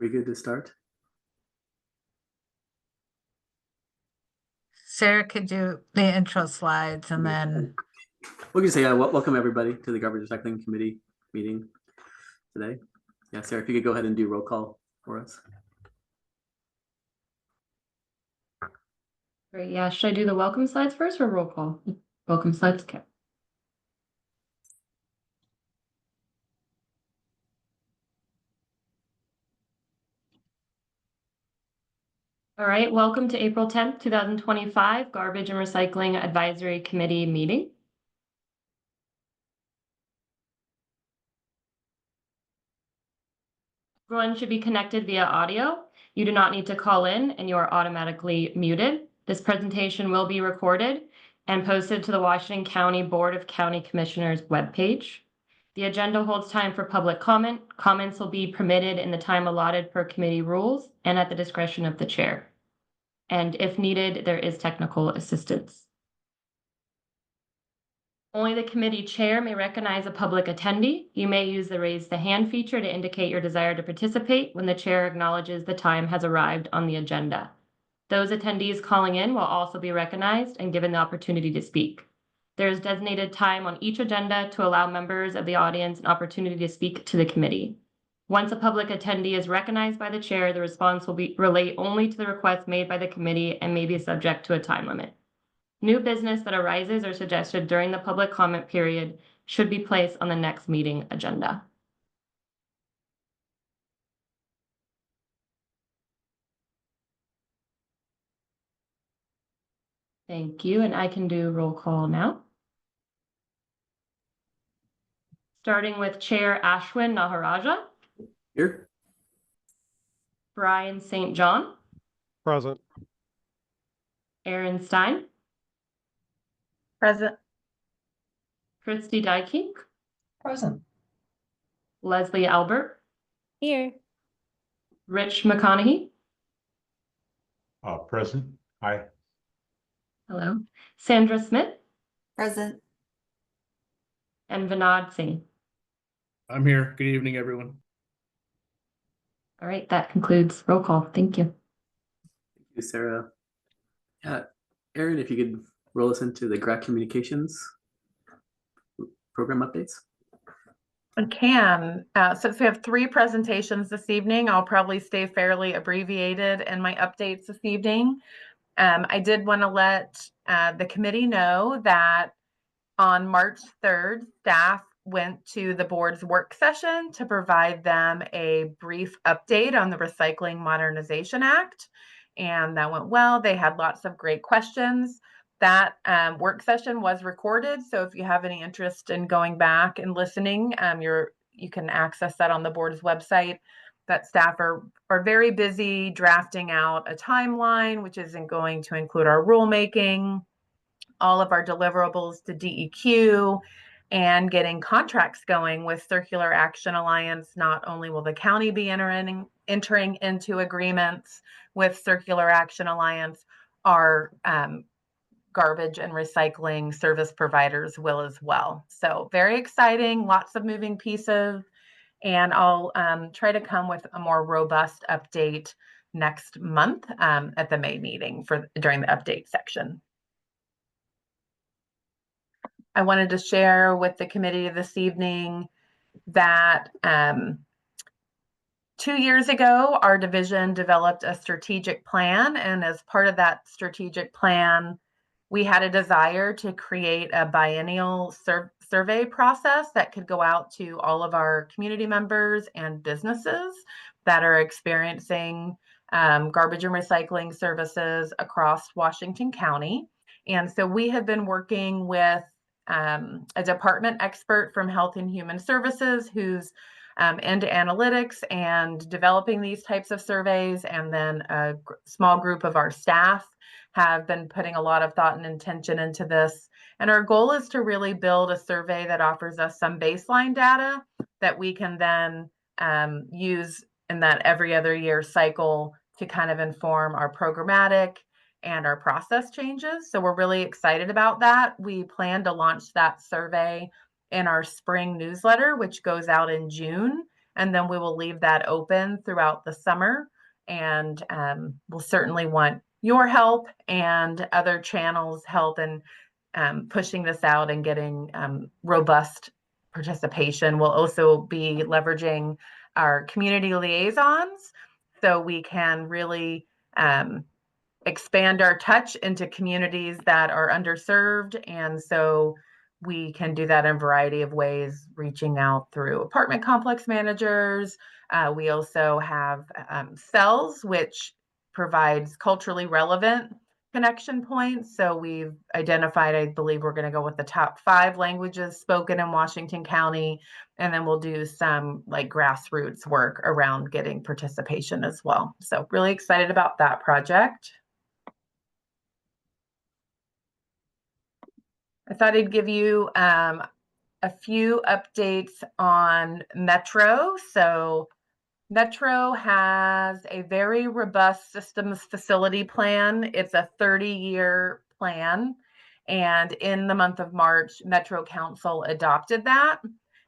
We good to start? Sarah could do the intro slides and then We can say welcome everybody to the Garbage Recycling Committee meeting today. Yeah, Sarah, if you could go ahead and do roll call for us. Great. Yeah. Should I do the welcome slides first or roll call? Welcome slides. Okay. All right. Welcome to April 10th, 2025 Garbage and Recycling Advisory Committee meeting. Everyone should be connected via audio. You do not need to call in and you are automatically muted. This presentation will be recorded and posted to the Washington County Board of County Commissioners webpage. The agenda holds time for public comment. Comments will be permitted in the time allotted per committee rules and at the discretion of the chair. And if needed, there is technical assistance. Only the committee chair may recognize a public attendee. You may use the raise the hand feature to indicate your desire to participate when the chair acknowledges the time has arrived on the agenda. Those attendees calling in will also be recognized and given the opportunity to speak. There is designated time on each agenda to allow members of the audience an opportunity to speak to the committee. Once a public attendee is recognized by the chair, the response will relate only to the request made by the committee and may be subject to a time limit. New business that arises or suggested during the public comment period should be placed on the next meeting agenda. Thank you, and I can do roll call now. Starting with Chair Ashwin Naharaja. Here. Brian St. John. Present. Aaron Stein. present. Christy Dykink. Present. Leslie Albert. Here. Rich McConaughey. Present. Hi. Hello. Sandra Smith. Present. And Vinod Singh. I'm here. Good evening, everyone. All right, that concludes roll call. Thank you. Thank you, Sarah. Aaron, if you could roll us into the GRAC Communications program updates. I can. Since we have 3 presentations this evening, I'll probably stay fairly abbreviated in my updates this evening. I did want to let the committee know that on March 3rd, staff went to the board's work session to provide them a brief update on the Recycling Modernization Act. And that went well. They had lots of great questions. That work session was recorded. So if you have any interest in going back and listening, you can access that on the board's website. That staff are very busy drafting out a timeline, which isn't going to include our rulemaking, all of our deliverables to DEQ, and getting contracts going with Circular Action Alliance. Not only will the county be entering into agreements with Circular Action Alliance, our garbage and recycling service providers will as well. So very exciting, lots of moving pieces, and I'll try to come with a more robust update next month at the May meeting during the update section. I wanted to share with the committee this evening that 2 years ago, our division developed a strategic plan, and as part of that strategic plan, we had a desire to create a biennial survey process that could go out to all of our community members and businesses that are experiencing garbage and recycling services across Washington County. And so we have been working with a department expert from Health and Human Services who's into analytics and developing these types of surveys. And then a small group of our staff have been putting a lot of thought and intention into this. And our goal is to really build a survey that offers us some baseline data that we can then use in that every other year cycle to kind of inform our programmatic and our process changes. So we're really excited about that. We plan to launch that survey in our spring newsletter, which goes out in June. and then we will leave that open throughout the summer. And we'll certainly want your help and other channels' help in pushing this out and getting robust participation. We'll also be leveraging our community liaisons so we can really expand our touch into communities that are underserved. And so we can do that in a variety of ways, reaching out through apartment complex managers. We also have CELS, which provides culturally relevant connection points. So we've identified, I believe we're going to go with the top 5 languages spoken in Washington County. And then we'll do some like grassroots work around getting participation as well. So really excited about that project. I thought I'd give you a few updates on Metro. So Metro has a very robust systems facility plan. It's a 30-year plan. And in the month of March, Metro Council adopted that.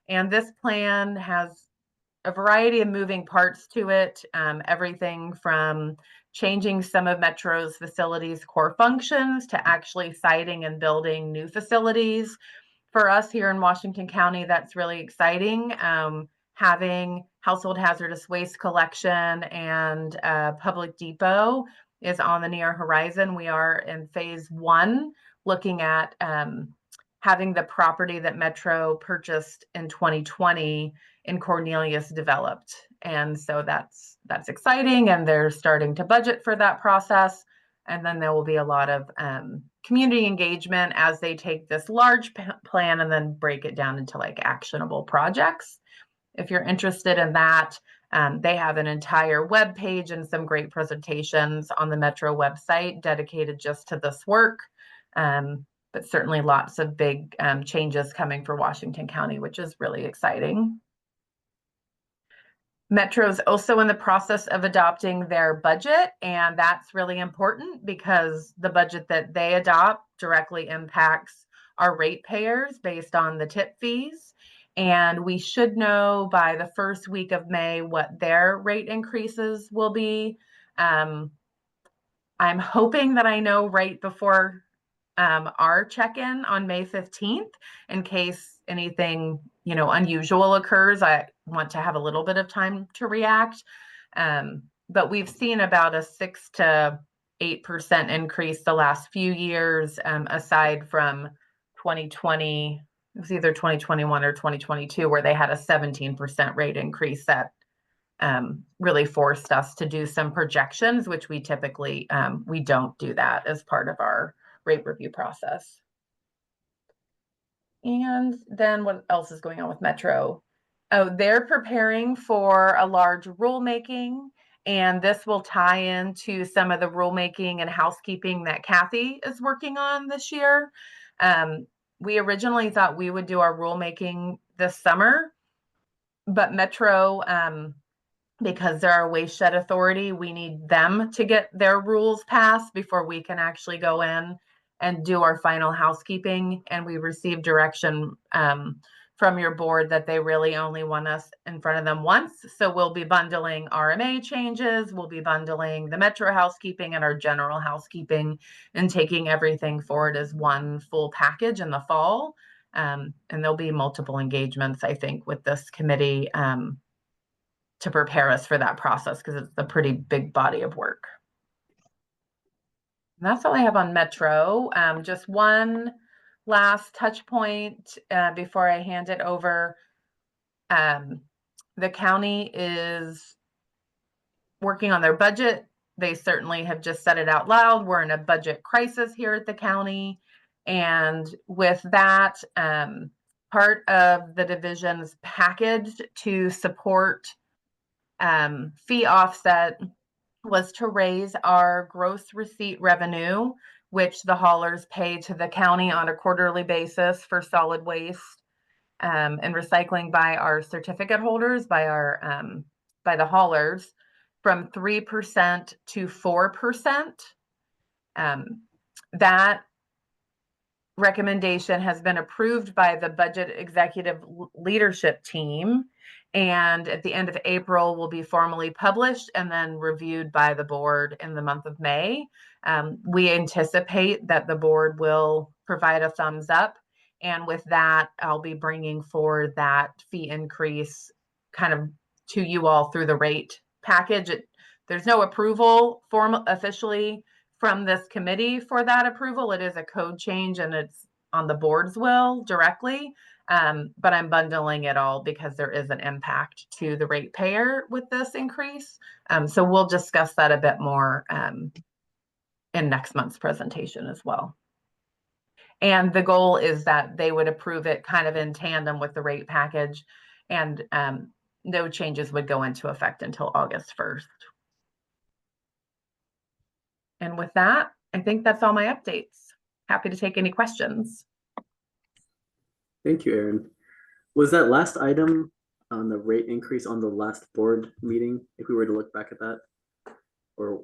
And this plan has a variety of moving parts to it, everything from changing some of Metro's facilities' core functions to actually siting and building new facilities. For us here in Washington County, that's really exciting. Having household hazardous waste collection and public depot is on the near horizon. We are in phase 1, looking at having the property that Metro purchased in 2020 in Cornelius developed. And so that's exciting, and they're starting to budget for that process. And then there will be a lot of community engagement as they take this large plan and then break it down into like actionable projects. If you're interested in that, they have an entire web page and some great presentations on the Metro website dedicated just to this work. But certainly lots of big changes coming for Washington County, which is really exciting. Metro is also in the process of adopting their budget, and that's really important because the budget that they adopt directly impacts our ratepayers based on the tip fees. And we should know by the first week of May what their rate increases will be. I'm hoping that I know right before our check-in on May 15th, in case anything unusual occurs. I want to have a little bit of time to react. But we've seen about a 6 to 8% increase the last few years, aside from 2020. It was either 2021 or 2022 where they had a 17% rate increase that really forced us to do some projections, which we typically we don't do that as part of our rate review process. And then what else is going on with Metro? Oh, they're preparing for a large rulemaking, and this will tie into some of the rulemaking and housekeeping that Kathy is working on this year. We originally thought we would do our rulemaking this summer, but Metro, because they're our waste shed authority, we need them to get their rules passed before we can actually go in and do our final housekeeping. And we received direction from your board that they really only want us in front of them once. So we'll be bundling RMA changes, we'll be bundling the Metro housekeeping and our general housekeeping, and taking everything forward as one full package in the fall. And there'll be multiple engagements, I think, with this committee to prepare us for that process, because it's a pretty big body of work. And that's all I have on Metro. Just one last touch point before I hand it over. The county is working on their budget. They certainly have just said it out loud. We're in a budget crisis here at the county. And with that, part of the division's package to support fee offset was to raise our gross receipt revenue, which the haulers pay to the county on a quarterly basis for solid waste and recycling by our certificate holders, by the haulers, from 3% to 4%. That recommendation has been approved by the budget executive leadership team. And at the end of April will be formally published and then reviewed by the board in the month of May. We anticipate that the board will provide a thumbs up. And with that, I'll be bringing forward that fee increase kind of to you all through the rate package. There's no approval form officially from this committee for that approval. It is a code change and it's on the board's will directly. But I'm bundling it all because there is an impact to the ratepayer with this increase. So we'll discuss that a bit more in next month's presentation as well. And the goal is that they would approve it kind of in tandem with the rate package, and no changes would go into effect until August 1st. And with that, I think that's all my updates. Happy to take any questions. Thank you, Erin. Was that last item on the rate increase on the last board meeting, if we were to look back at that? Or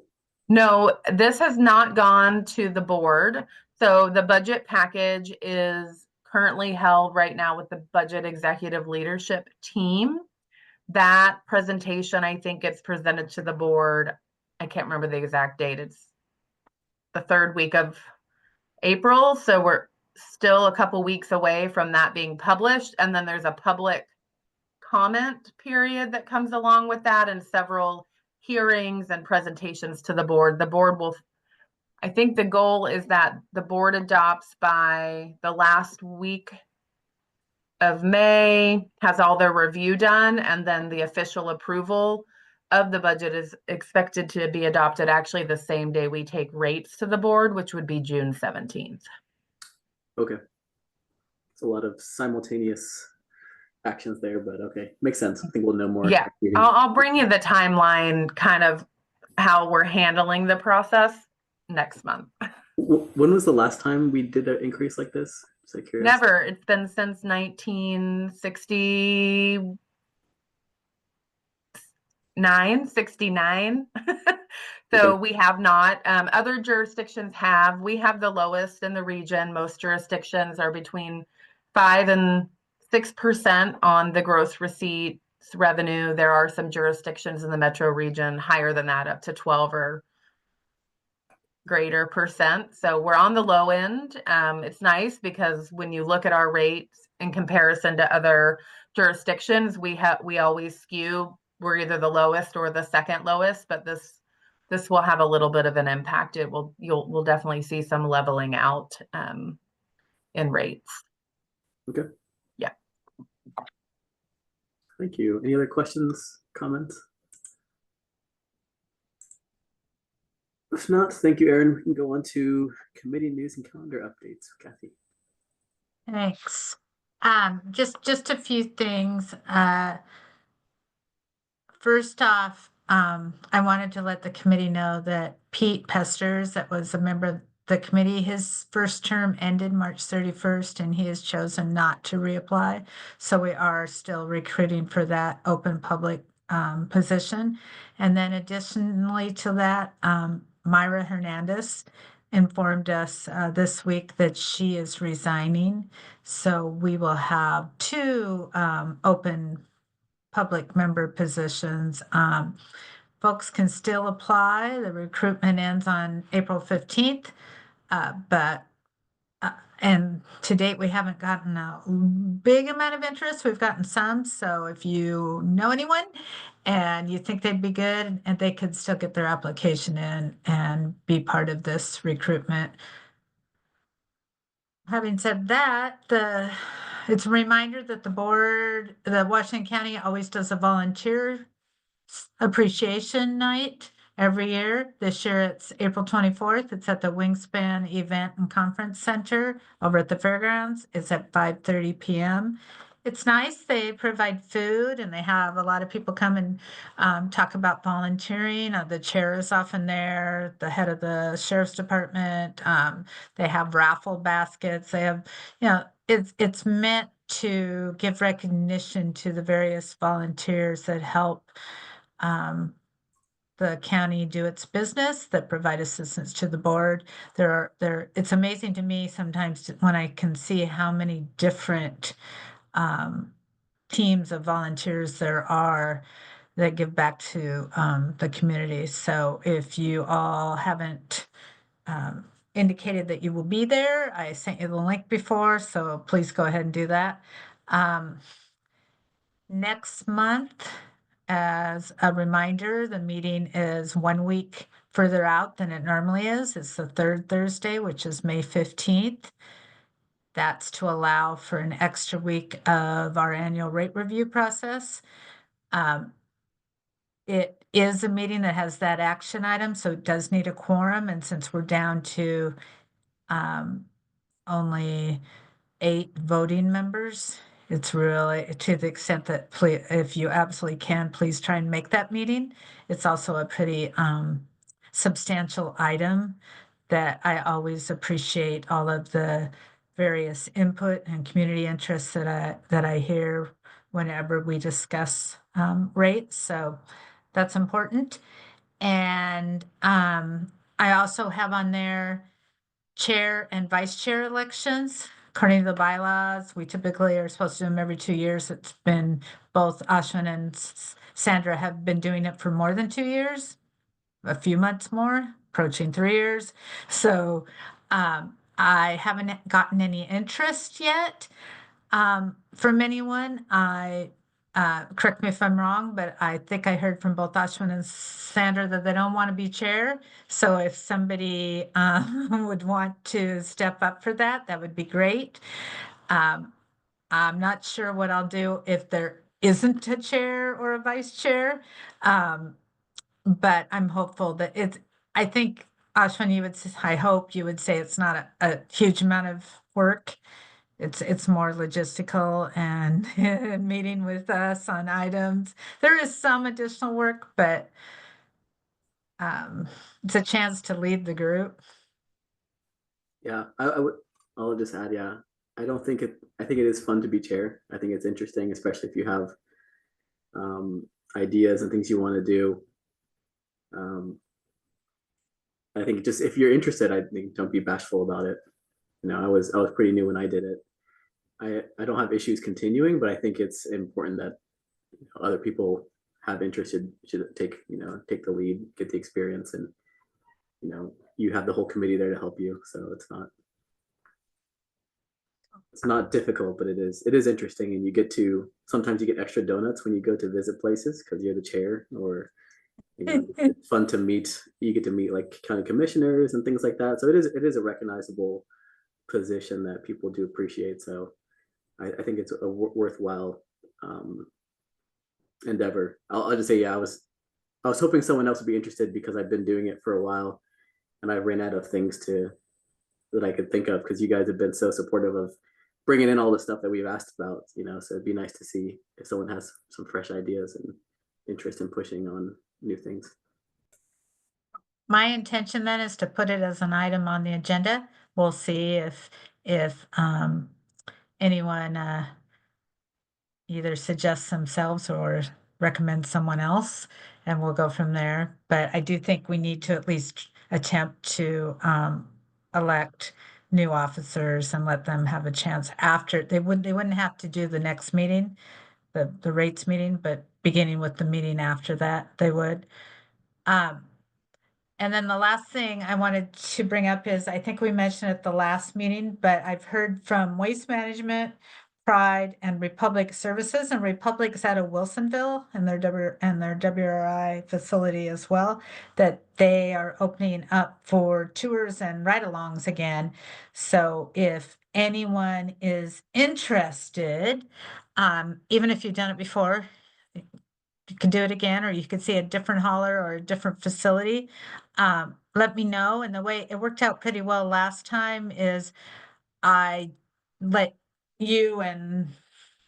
No, this has not gone to the board. So the budget package is currently held right now with the budget executive leadership team. That presentation, I think, gets presented to the board. I can't remember the exact date. It's the third week of April. So we're still a couple weeks away from that being published. And then there's a public comment period that comes along with that, and several hearings and presentations to the board. The board will, I think the goal is that the board adopts by the last week of May, has all their review done, and then the official approval of the budget is expected to be adopted actually the same day we take rates to the board, which would be June 17th. okay. It's a lot of simultaneous actions there, but okay. Makes sense. I think we'll know more. Yeah, I'll bring you the timeline, kind of how we're handling the process next month. When was the last time we did an increase like this? Just curious. Never. It's been since 1969, 69. So Okay. we have not. Other jurisdictions have. We have the lowest in the region. Most jurisdictions are between 5 and 6% on the gross receipts revenue. There are some jurisdictions in the metro region higher than that, up to 12 or greater percent. So we're on the low end. It's nice because when you look at our rates in comparison to other jurisdictions, we always skew. We're either the lowest or the second lowest, but this will have a little bit of an impact. We'll definitely see some leveling out in rates. Okay. Yeah. Thank you. Any other questions, comments? If not, thank you, Erin. We can go on to committee news and calendar updates. Kathy. Thanks. Just a few things. First off, I wanted to let the committee know that Pete Pesters, that was a member of the committee, his first term ended March 31st, and he has chosen not to reapply. So we are still recruiting for that open public position. And then additionally to that, Myra Hernandez informed us this week that she is resigning. So we will have 2 open public member positions. Folks can still apply. The recruitment ends on April 15th, and to date, we haven't gotten a big amount of interest. We've gotten some. So if you know anyone and you think they'd be good, and they could still get their application in and be part of this recruitment. Having said that, it's a reminder that the Washington County always does a volunteer appreciation night every year. This year it's April 24th. It's at the Wingspan Event and Conference Center over at the fairgrounds. It's at 5:30 p.m. It's nice. They provide food, and they have a lot of people come and talk about volunteering. The chair is often there, the head of the sheriff's department. They have raffle baskets. They have, it's meant to give recognition to the various volunteers that help the county do its business, that provide assistance to the board. It's amazing to me sometimes when I can see how many different teams of volunteers there are that give back to the community. So if you all haven't indicated that you will be there, I sent you the link before, so please go ahead and do that. Next month, as a reminder, the meeting is 1 week further out than it normally is. It's the third Thursday, which is May 15th. That's to allow for an extra week of our annual rate review process. It is a meeting that has that action item, so it does need a quorum. And since we're down to only 8 voting members, it's really to the extent that if you absolutely can, please try and make that meeting. It's also a pretty substantial item that I always appreciate all of the various input and community interests that I hear whenever we discuss rates. So that's important. And I also have on there chair and vice chair elections. According to the bylaws, we typically are supposed to do them every 2 years. It's been both Ashwin and Sandra have been doing it for more than 2 years, a few months more, approaching 3 years. So I haven't gotten any interest yet from anyone. Correct me if I'm wrong, but I think I heard from both Ashwin and Sandra that they don't want to be chair. So if somebody would want to step up for that, that would be great. I'm not sure what I'll do if there isn't a chair or a vice chair, but I'm hopeful that I think, Ashwin, I hope you would say it's not a huge amount of work. It's more logistical and meeting with us on items. There is some additional work, but it's a chance to lead the group. Yeah, I'll just add, yeah, I think it is fun to be chair. I think it's interesting, especially if you have ideas and things you want to do. I think just if you're interested, I think don't be bashful about it. I was pretty new when I did it. I don't have issues continuing, but I think it's important that other people have interest should take the lead, get the experience, and you have the whole committee there to help you. So it's not difficult, but it is interesting, and sometimes you get extra donuts when you go to visit places because you're the chair, or it's fun to meet. You get to meet like county commissioners and things like that. So it is a recognizable position that people do appreciate. So I think it's a worthwhile endeavor. I'll just say, yeah, I was hoping someone else would be interested because I've been doing it for a while, and I ran out of things that I could think of because you guys have been so supportive of bringing in all the stuff that we've asked about. So it'd be nice to see if someone has some fresh ideas and interest in pushing on new things. My intention then is to put it as an item on the agenda. We'll see if anyone either suggests themselves or recommends someone else, and we'll go from there. But I do think we need to at least attempt to elect new officers and let them have a chance after. They wouldn't have to do the next meeting, the rates meeting, but beginning with the meeting after that, they would. And then the last thing I wanted to bring up is, I think we mentioned at the last meeting, but I've heard from Waste Management, Pride, and Republic Services, and Republic's out of Wilsonville and their WRI facility as well, that they are opening up for tours and ride-alongs again. So if anyone is interested, even if you've done it before, you can do it again, or you could see a different hauler or a different facility. Let me know. And the way it worked out pretty well last time is I let you and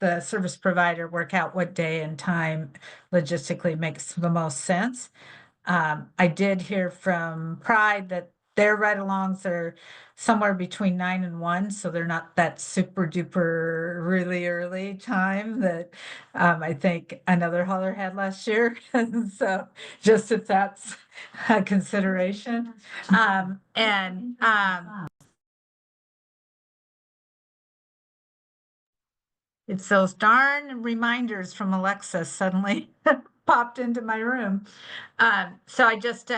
the service provider work out what day and time logistically makes the most sense. I did hear from Pride that their ride-alongs are somewhere between 9 and 1, so they're not that super duper really early time that I think another hauler had last year. So just if that's a consideration. It's those darn reminders from Alexa suddenly popped into my room. So I just,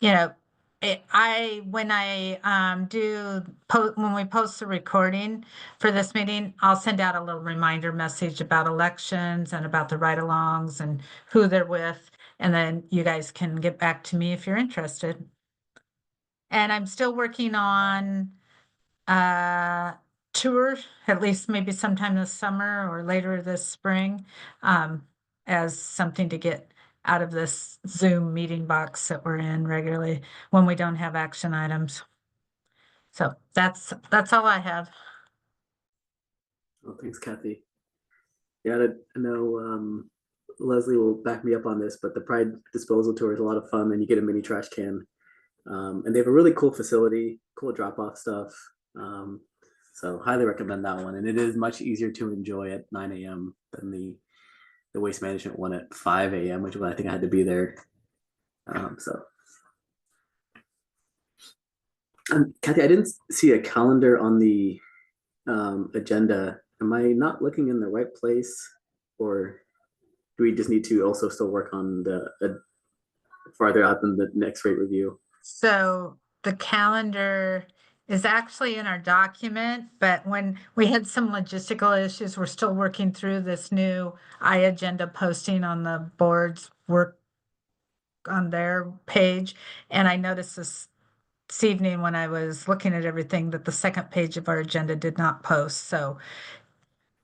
you know, when we post the recording for this meeting, I'll send out a little reminder message about elections and about the ride-alongs and who they're with. And then you guys can get back to me if you're interested. And I'm still working on tour, at least maybe sometime this summer or later this spring, as something to get out of this Zoom meeting box that we're in regularly when we don't have action items. So that's all I have. Well, thanks, Kathy. Yeah, I know Leslie will back me up on this, but the Pride Disposal Tour is a lot of fun, and you get a mini trash can. And they have a really cool facility, cool drop-off stuff. So highly recommend that one. And it is much easier to enjoy at 9 a.m. than the waste management one at 5 a.m., which I think I had to be there. Kathy, I didn't see a calendar on the agenda. Am I not looking in the right place, or do we just need to also still work on the farther out than the next rate review? So the calendar is actually in our document, but when we had some logistical issues, we're still working through this new iAgenda posting on the board's work on their page. And I noticed this evening when I was looking at everything that the second page of our agenda did not post. So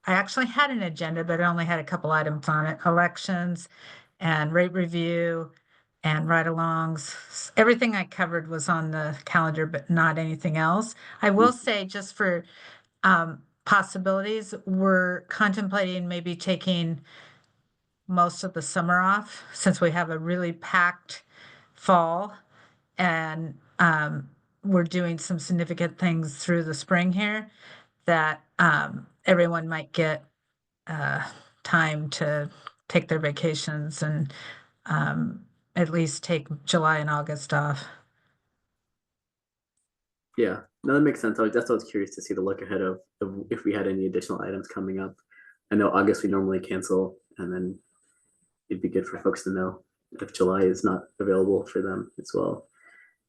I actually had an agenda, but it only had a couple items on it: elections and rate review and ride-alongs. Everything I covered was on the calendar, but not anything else. I will say, just for possibilities, we're contemplating maybe taking most of the summer off, since we have a really packed fall, and we're doing some significant things through the spring here that everyone might get time to take their vacations and at least take July and August off. Yeah, no, that makes sense. That's what I was curious to see, the look ahead of if we had any additional items coming up. I know August we normally cancel, and then it'd be good for folks to know if July is not available for them as well.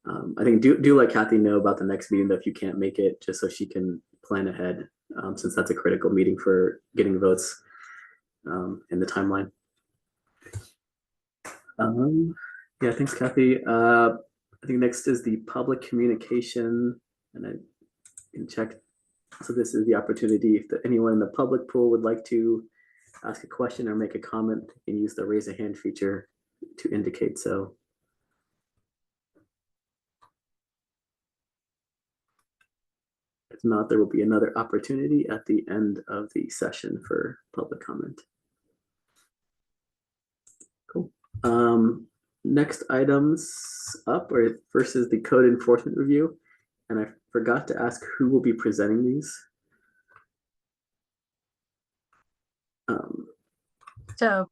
I think do let Kathy know about the next meeting, though, if you can't make it, just so she can plan ahead, since that's a critical meeting for getting votes in the timeline. Yeah, thanks, Kathy. I think next is the public communication, and I can check. So this is the opportunity if anyone in the public pool would like to ask a question or make a comment, you can use the raise a hand feature to indicate so. If not, there will be another opportunity at the end of the session for public comment. Cool. Next items up, or first is the code enforcement review. And I forgot to ask who will be presenting these. So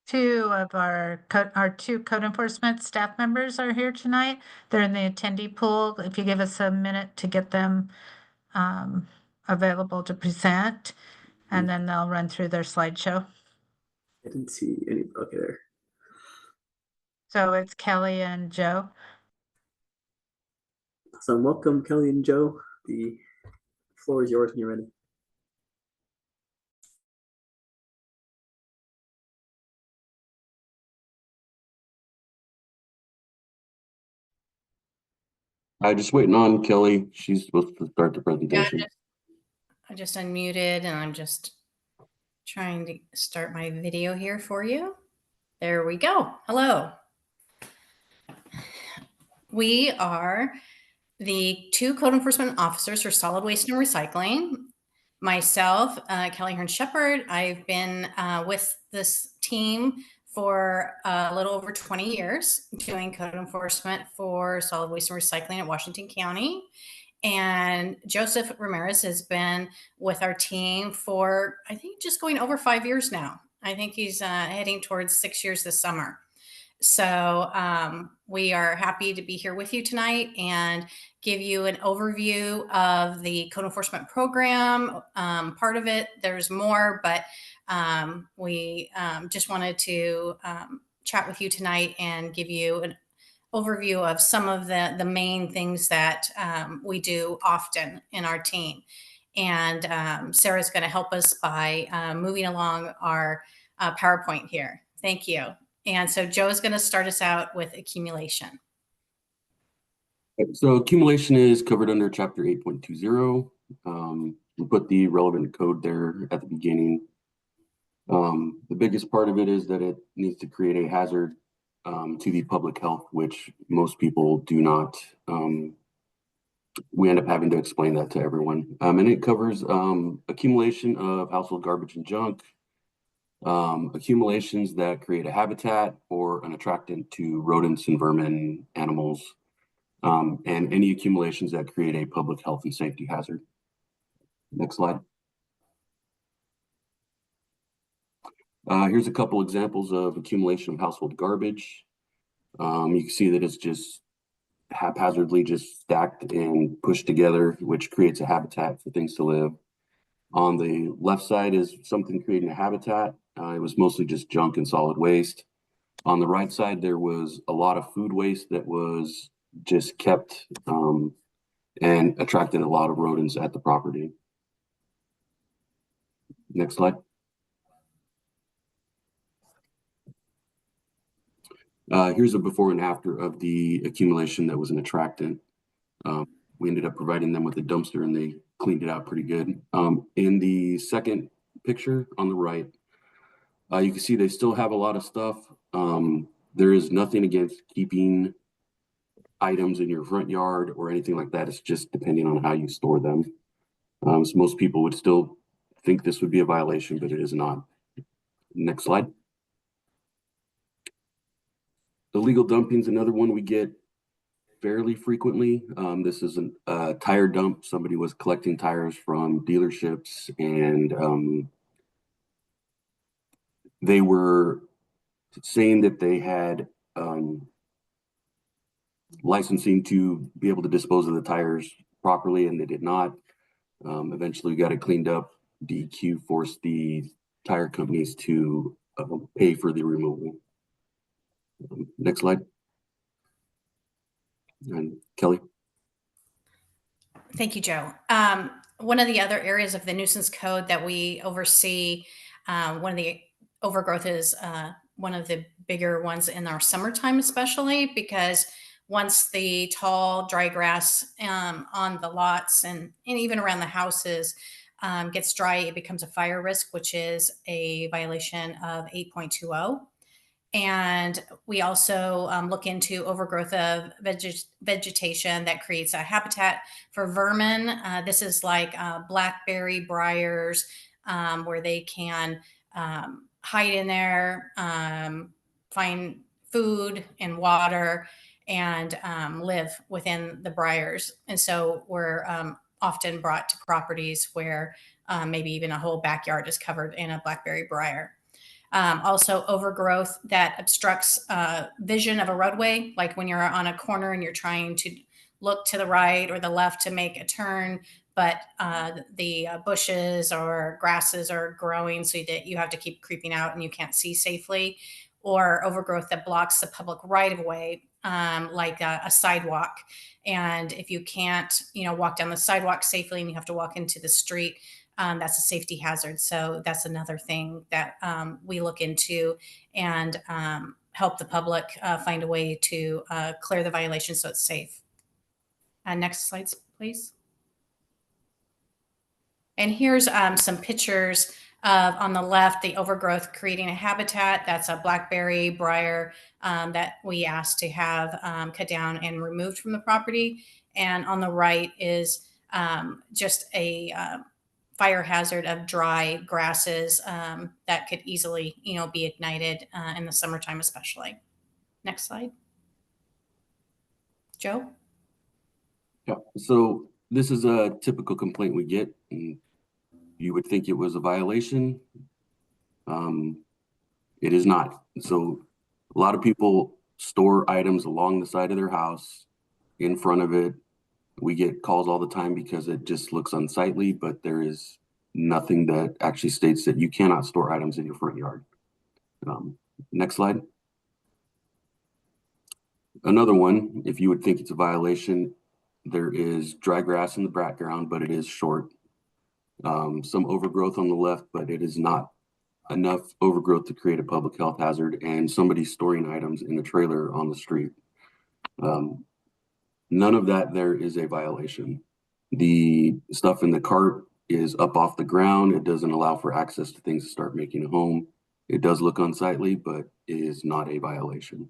two of our two code enforcement staff members are here tonight. They're in the attendee pool. If you give us a minute to get them available to present, and then they'll run through their slideshow. I didn't see any. Okay, there. So it's Kelly and Joe. So welcome, Kelly and Joe. The floor is yours when you're ready. I'm just waiting on Kelly. She's supposed to start the presentation. I just unmuted, and I'm just trying to start my video here for you. There we go. Hello. We are the two code enforcement officers for solid waste and recycling. Myself, Kelly Hearn-Shepard. I've been with this team for a little over 20 years doing code enforcement for solid waste and recycling at Washington County. And Joseph Ramirez has been with our team for, I think, just going over 5 years now. I think he's heading towards 6 years this summer. So we are happy to be here with you tonight and give you an overview of the code enforcement program. Part of it, there's more, but we just wanted to chat with you tonight and give you an overview of some of the main things that we do often in our team. And Sarah's going to help us by moving along our PowerPoint here. Thank you. And so Joe is going to start us out with accumulation. So accumulation is covered under chapter 8.20. We put the relevant code there at the beginning. The biggest part of it is that it needs to create a hazard to the public health, which most people do not. We end up having to explain that to everyone. And it covers accumulation of household garbage and junk, accumulations that create a habitat or an attractant to rodents and vermin, animals, and any accumulations that create a public health and safety hazard. Next slide. Here's a couple examples of accumulation of household garbage. You can see that it's just haphazardly just stacked and pushed together, which creates a habitat for things to live. On the left side is something creating a habitat. It was mostly just junk and solid waste. On the right side, there was a lot of food waste that was just kept and attracted a lot of rodents at the property. Next slide. Here's a before and after of the accumulation that was an attractant. We ended up providing them with a dumpster and they cleaned it out pretty good. In the second picture on the right, you can see they still have a lot of stuff. There is nothing against keeping items in your front yard or anything like that. It's just depending on how you store them. So most people would still think this would be a violation, but it is not. Next slide. Illegal dumping is another one we get fairly frequently. This is a tire dump. Somebody was collecting tires from dealerships and they were saying that they had licensing to be able to dispose of the tires properly, and they did not. Eventually, we got it cleaned up. DEQ forced the tire companies to pay for the removal. Next slide. And Kelly. Thank you, Joe. One of the other areas of the nuisance code that we oversee, one of the overgrowth is one of the bigger ones in our summertime, especially because once the tall, dry grass on the lots and even around the houses gets dry, it becomes a fire risk, which is a violation of 8.20. And we also look into overgrowth of vegetation that creates a habitat for vermin. This is like blackberry briars where they can hide in there, find food and water, and live within the briars. And so we're often brought to properties where maybe even a whole backyard is covered in a blackberry briar. Also overgrowth that obstructs vision of a roadway, like when you're on a corner and you're trying to look to the right or the left to make a turn, but the bushes or grasses are growing so that you have to keep creeping out and you can't see safely. Or overgrowth that blocks the public right of way, like a sidewalk. And if you can't, walk down the sidewalk safely and you have to walk into the street, that's a safety hazard. So that's another thing that we look into and help the public find a way to clear the violation so it's safe. Next slides, please. And here's some pictures of, on the left, the overgrowth creating a habitat. That's a blackberry briar that we asked to have cut down and removed from the property. And on the right is just a fire hazard of dry grasses that could easily, be ignited in the summertime, especially. Next slide. Joe? Yeah, so this is a typical complaint we get. And you would think it was a violation. It is not. So A lot of people store items along the side of their house, in front of it. We get calls all the time because it just looks unsightly, but there is nothing that actually states that you cannot store items in your front yard. Next slide. Another one, if you would think it's a violation, there is dry grass in the background, but it is short. Some overgrowth on the left, but it is not enough overgrowth to create a public health hazard, and somebody storing items in the trailer on the street. None of that there is a violation. The stuff in the cart is up off the ground. It doesn't allow for access to things to start making a home. It does look unsightly, but it is not a violation.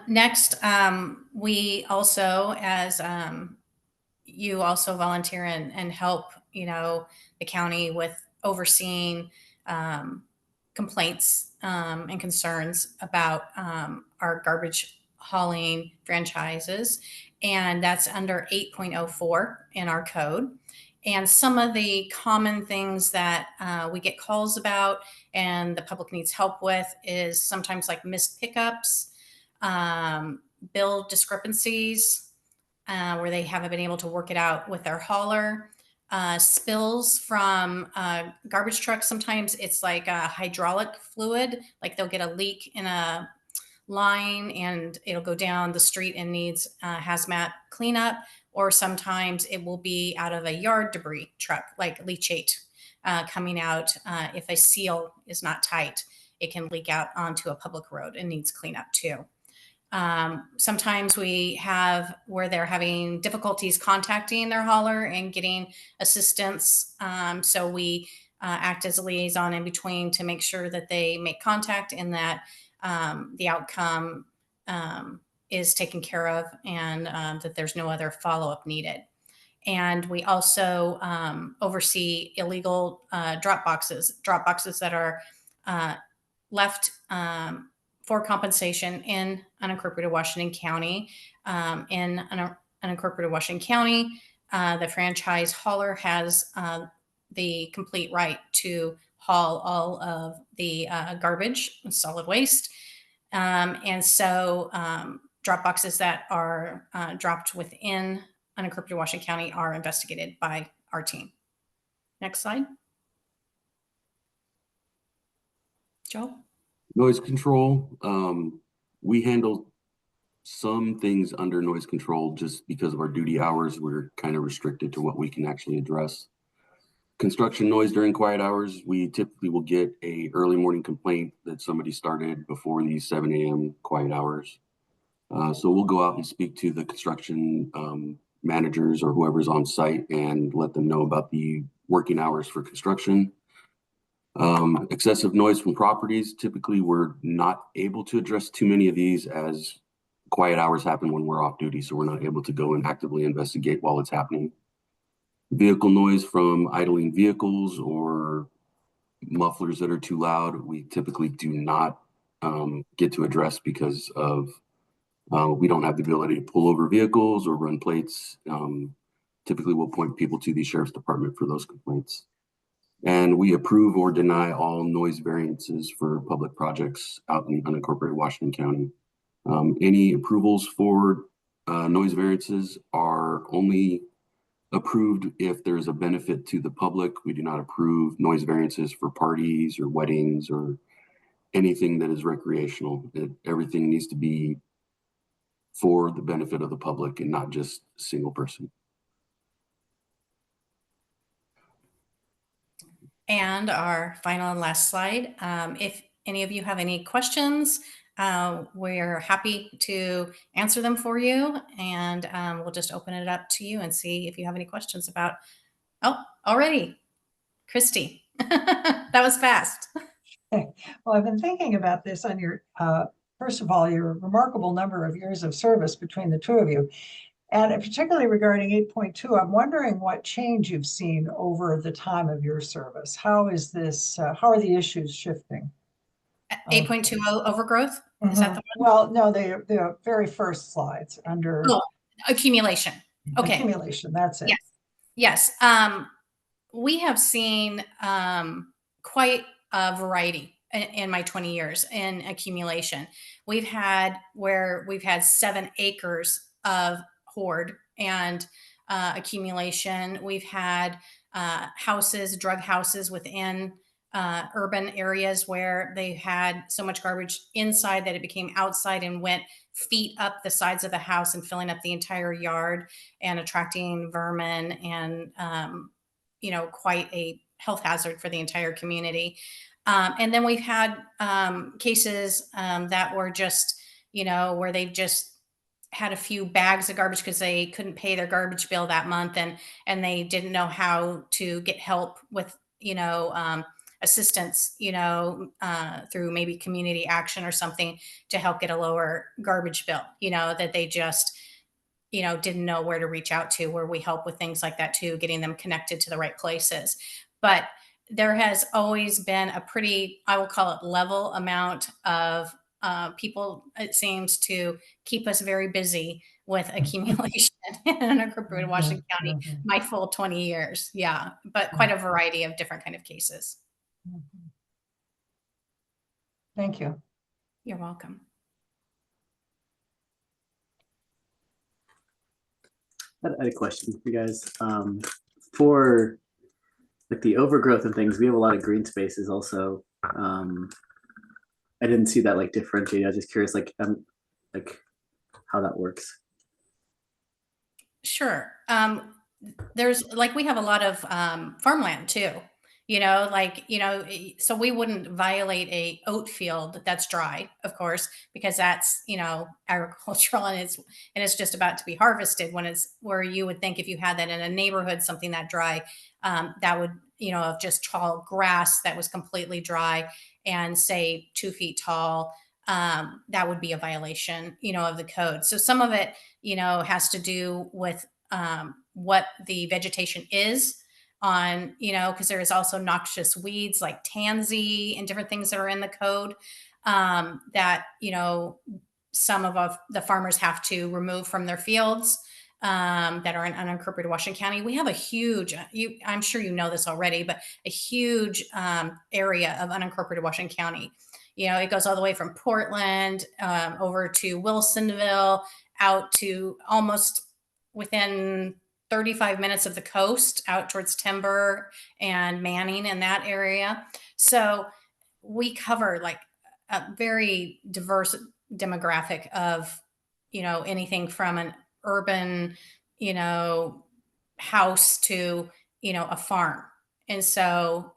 Next, we also, as you also volunteer and help, the county with overseeing complaints and concerns about our garbage hauling franchises. And that's under 8.04 in our code. And some of the common things that we get calls about and the public needs help with is sometimes like missed pickups, bill discrepancies, where they haven't been able to work it out with their hauler, spills from garbage trucks. Sometimes it's like a hydraulic fluid, like they'll get a leak in a line and it'll go down the street and needs hazmat cleanup. Or sometimes it will be out of a yard debris truck, like leachate coming out. If a seal is not tight, it can leak out onto a public road and needs cleanup too. Sometimes we have where they're having difficulties contacting their hauler and getting assistance. So we act as a liaison in between to make sure that they make contact and that the outcome is taken care of and that there's no other follow-up needed. And we also oversee illegal drop boxes that are left for compensation in unincorporated Washington County. In unincorporated Washington County, the franchise hauler has the complete right to haul all of the garbage and solid waste. And so drop boxes that are dropped within unincorporated Washington County are investigated by our team. Next slide. Joe? Noise control. We handle some things under noise control just because of our duty hours. We're kind of restricted to what we can actually address. Construction noise during quiet hours, we typically will get a early morning complaint that somebody started before the 7 a.m. quiet hours. So we'll go out and speak to the construction managers or whoever's on site and let them know about the working hours for construction. Excessive noise from properties. Typically, we're not able to address too many of these as quiet hours happen when we're off duty, so we're not able to go and actively investigate while it's happening. Vehicle noise from idling vehicles or mufflers that are too loud, we typically do not get to address because of we don't have the ability to pull over vehicles or run plates. Typically, we'll point people to the sheriff's department for those complaints. And we approve or deny all noise variances for public projects out in unincorporated Washington County. Any approvals for noise variances are only approved if there's a benefit to the public. We do not approve noise variances for parties or weddings or anything that is recreational. Everything needs to be for the benefit of the public and not just a single person. And our final and last slide. If any of you have any questions, we're happy to answer them for you. And we'll just open it up to you and see if you have any questions about, oh, already, Christy, that was fast. Well, I've been thinking about this on your, first of all, your remarkable number of years of service between the two of you. And particularly regarding 8.2, I'm wondering what change you've seen over the time of your service. How is this, how are the issues shifting? 8.20 overgrowth? Is that the one? Well, no, the very first slides under accumulation. Okay. Accumulation, that's it. Yes. Yes. We have seen quite a variety in my 20 years in accumulation. We've had 7 acres of hoard and accumulation. We've had houses, drug houses within urban areas where they had so much garbage inside that it became outside and went feet up the sides of the house and filling up the entire yard and attracting vermin and quite a health hazard for the entire community. And then we've had cases that were just, where they just had a few bags of garbage because they couldn't pay their garbage bill that month, and they didn't know how to get help with, assistance, through maybe community action or something to help get a lower garbage bill, that they just, didn't know where to reach out to, where we help with things like that too, getting them connected to the right places. But there has always been a pretty, I will call it, level amount of people, it seems, to keep us very busy with accumulation in unincorporated Washington County, my full 20 years. Yeah, but quite a variety of different kind of cases. Thank you. You're welcome. I had a question for you guys. For like the overgrowth and things, we have a lot of green spaces also. I didn't see that like differentiated. I was just curious, like how that works. Sure. There's like, we have a lot of farmland too, so we wouldn't violate a oat field that's dry, of course, because that's, agricultural and it's just about to be harvested, when it's where you would think if you had that in a neighborhood, something that dry, that would, of just tall grass that was completely dry and say 2 feet tall, that would be a violation, of the code. So some of it, has to do with what the vegetation is on, because there is also noxious weeds like tansy and different things that are in the code that, some of the farmers have to remove from their fields that are in unincorporated Washington County. We have a huge, I'm sure you know this already, but a huge area of unincorporated Washington County. It goes all the way from Portland over to Wilsonville, out to almost within 35 minutes of the coast, out towards Timber and Manning in that area. So we cover like a very diverse demographic of, anything from an urban, house to, a farm. And so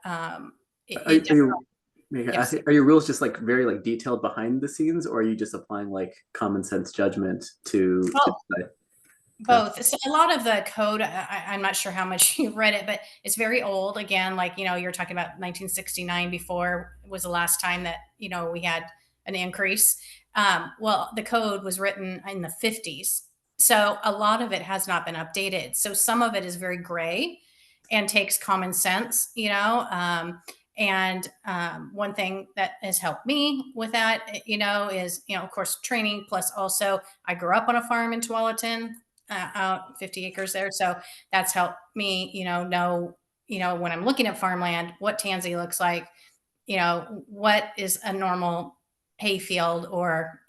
Yes. Are your rules just like very like detailed behind the scenes, or are you just applying like common sense judgment to decide? Both. So a lot of the code, I'm not sure how much you read it, but it's very old. Again, like, you're talking about 1969 before was the last time that, we had an increase. Well, the code was written in the 50s. So a lot of it has not been updated. So some of it is very gray and takes common sense, and one thing that has helped me with that, is, of course, training. Plus also I grew up on a farm in Tualatin, out 50 acres there. So that's helped me, know, when I'm looking at farmland, what tansy looks like, what is a normal hay field or,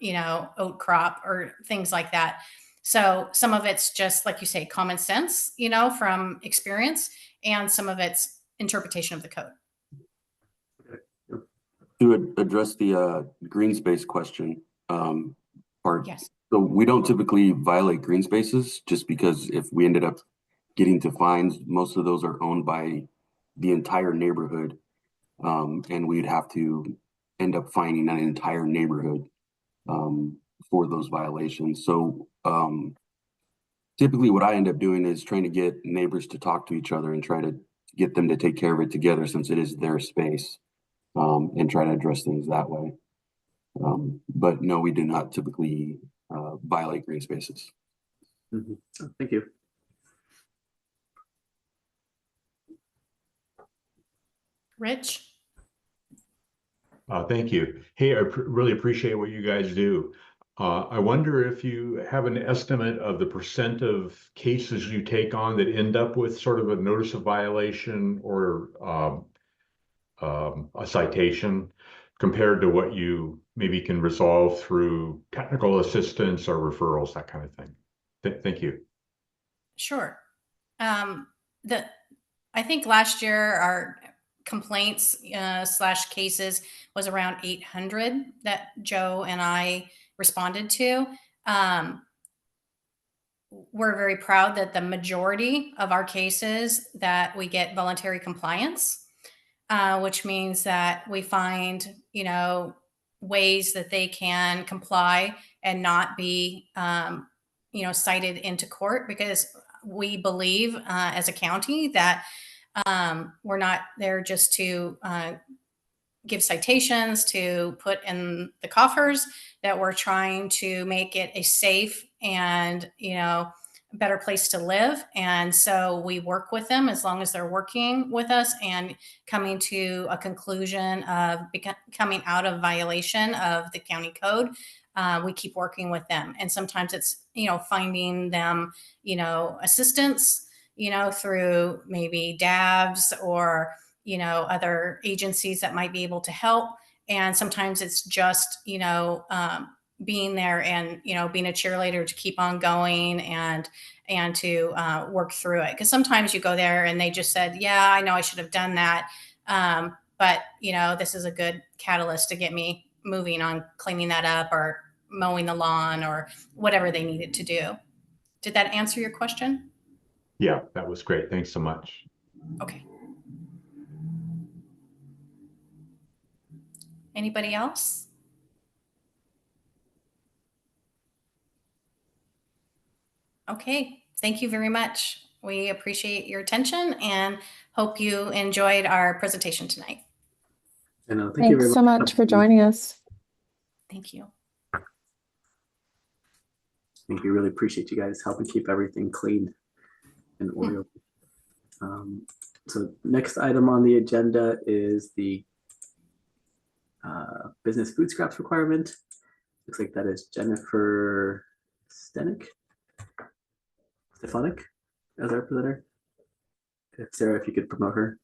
oat crop or things like that. So some of it's just, like you say, common sense, from experience, and some of it's interpretation of the code. To address the green space question part. Yes. So we don't typically violate green spaces, just because if we ended up getting to fines, most of those are owned by the entire neighborhood. And we'd have to end up fining an entire neighborhood for those violations. So typically what I end up doing is trying to get neighbors to talk to each other and try to get them to take care of it together, since it is their space, and try to address things that way. But no, we do not typically violate green spaces. Mm-hmm. Oh, thank you. Rich? Thank you. Hey, I really appreciate what you guys do. I wonder if you have an estimate of the % of cases you take on that end up with sort of a notice of violation or a citation compared to what you maybe can resolve through technical assistance or referrals, that kind of thing? Thank you. Sure. I think last year our complaints slash cases was around 800 that Joe and I responded to. We're very proud that the majority of our cases that we get voluntary compliance, which means that we find, ways that they can comply and not be, cited into court, because we believe as a county that we're not there just to give citations to put in the coffers, that we're trying to make it a safe and, better place to live. And so we work with them as long as they're working with us and coming to a conclusion of coming out of violation of the county code. We keep working with them. And sometimes it's, finding them, assistance, through maybe DAVs or, other agencies that might be able to help. And sometimes it's just, being there and, being a cheerleader to keep on going and to work through it. Because sometimes you go there and they just said, yeah, I know I should have done that. But, this is a good catalyst to get me moving on cleaning that up or mowing the lawn or whatever they needed to do. Did that answer your question? Yeah, that was great. Thanks so much. Okay. Anybody else? Okay, thank you very much. We appreciate your attention and hope you enjoyed our presentation tonight. And thank you very Thanks so much for joining us. Thank you. Thank you. Really appreciate you guys helping keep everything clean and oiled. So next item on the agenda is the business food scraps requirement. Looks like that is Jennifer Stefanik as our presenter. Sarah, if you could promote her.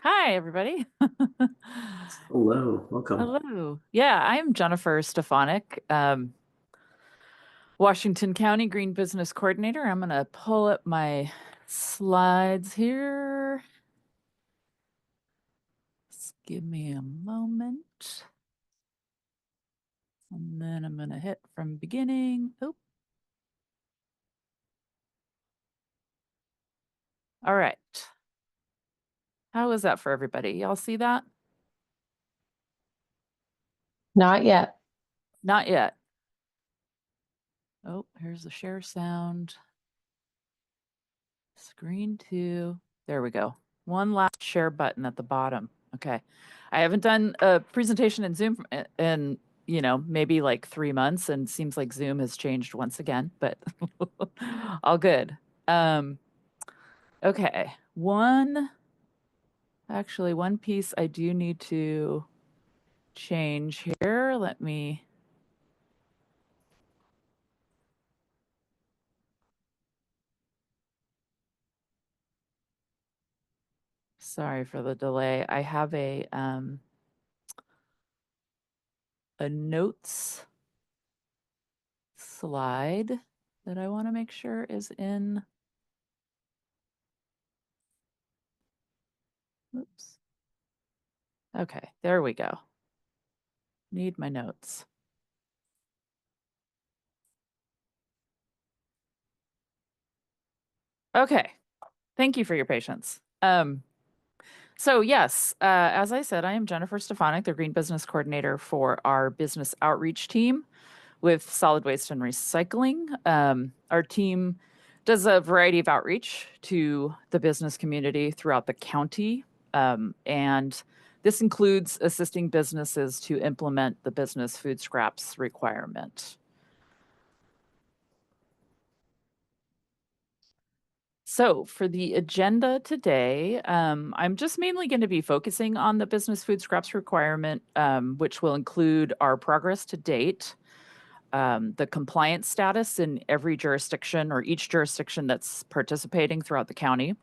Hi, everybody. Hello, welcome. Hello. Yeah, I'm Jennifer Stefanik, Washington County Green Business Coordinator. I'm going to pull up my slides here. Just give me a moment. And then I'm going to hit from beginning. Oh. All right. How is that for everybody? Y'all see that? Not yet. Not yet. Oh, here's the share sound. Screen 2. There we go. One last share button at the bottom. Okay. I haven't done a presentation in Zoom in, maybe like 3 months, and seems like Zoom has changed once again, but all good. Okay. One piece I do need to change here. Let me Sorry for the delay. I have a notes slide that I want to make sure is in. Oops. Okay, there we go. Need my notes. Okay, thank you for your patience. So yes, as I said, I am Jennifer Stefanik, the Green Business Coordinator for our business outreach team with solid waste and recycling. Our team does a variety of outreach to the business community throughout the county. And this includes assisting businesses to implement the business food scraps requirement. So for the agenda today, I'm just mainly going to be focusing on the business food scraps requirement, which will include our progress to date, the compliance status in every jurisdiction or each jurisdiction that's participating throughout the county.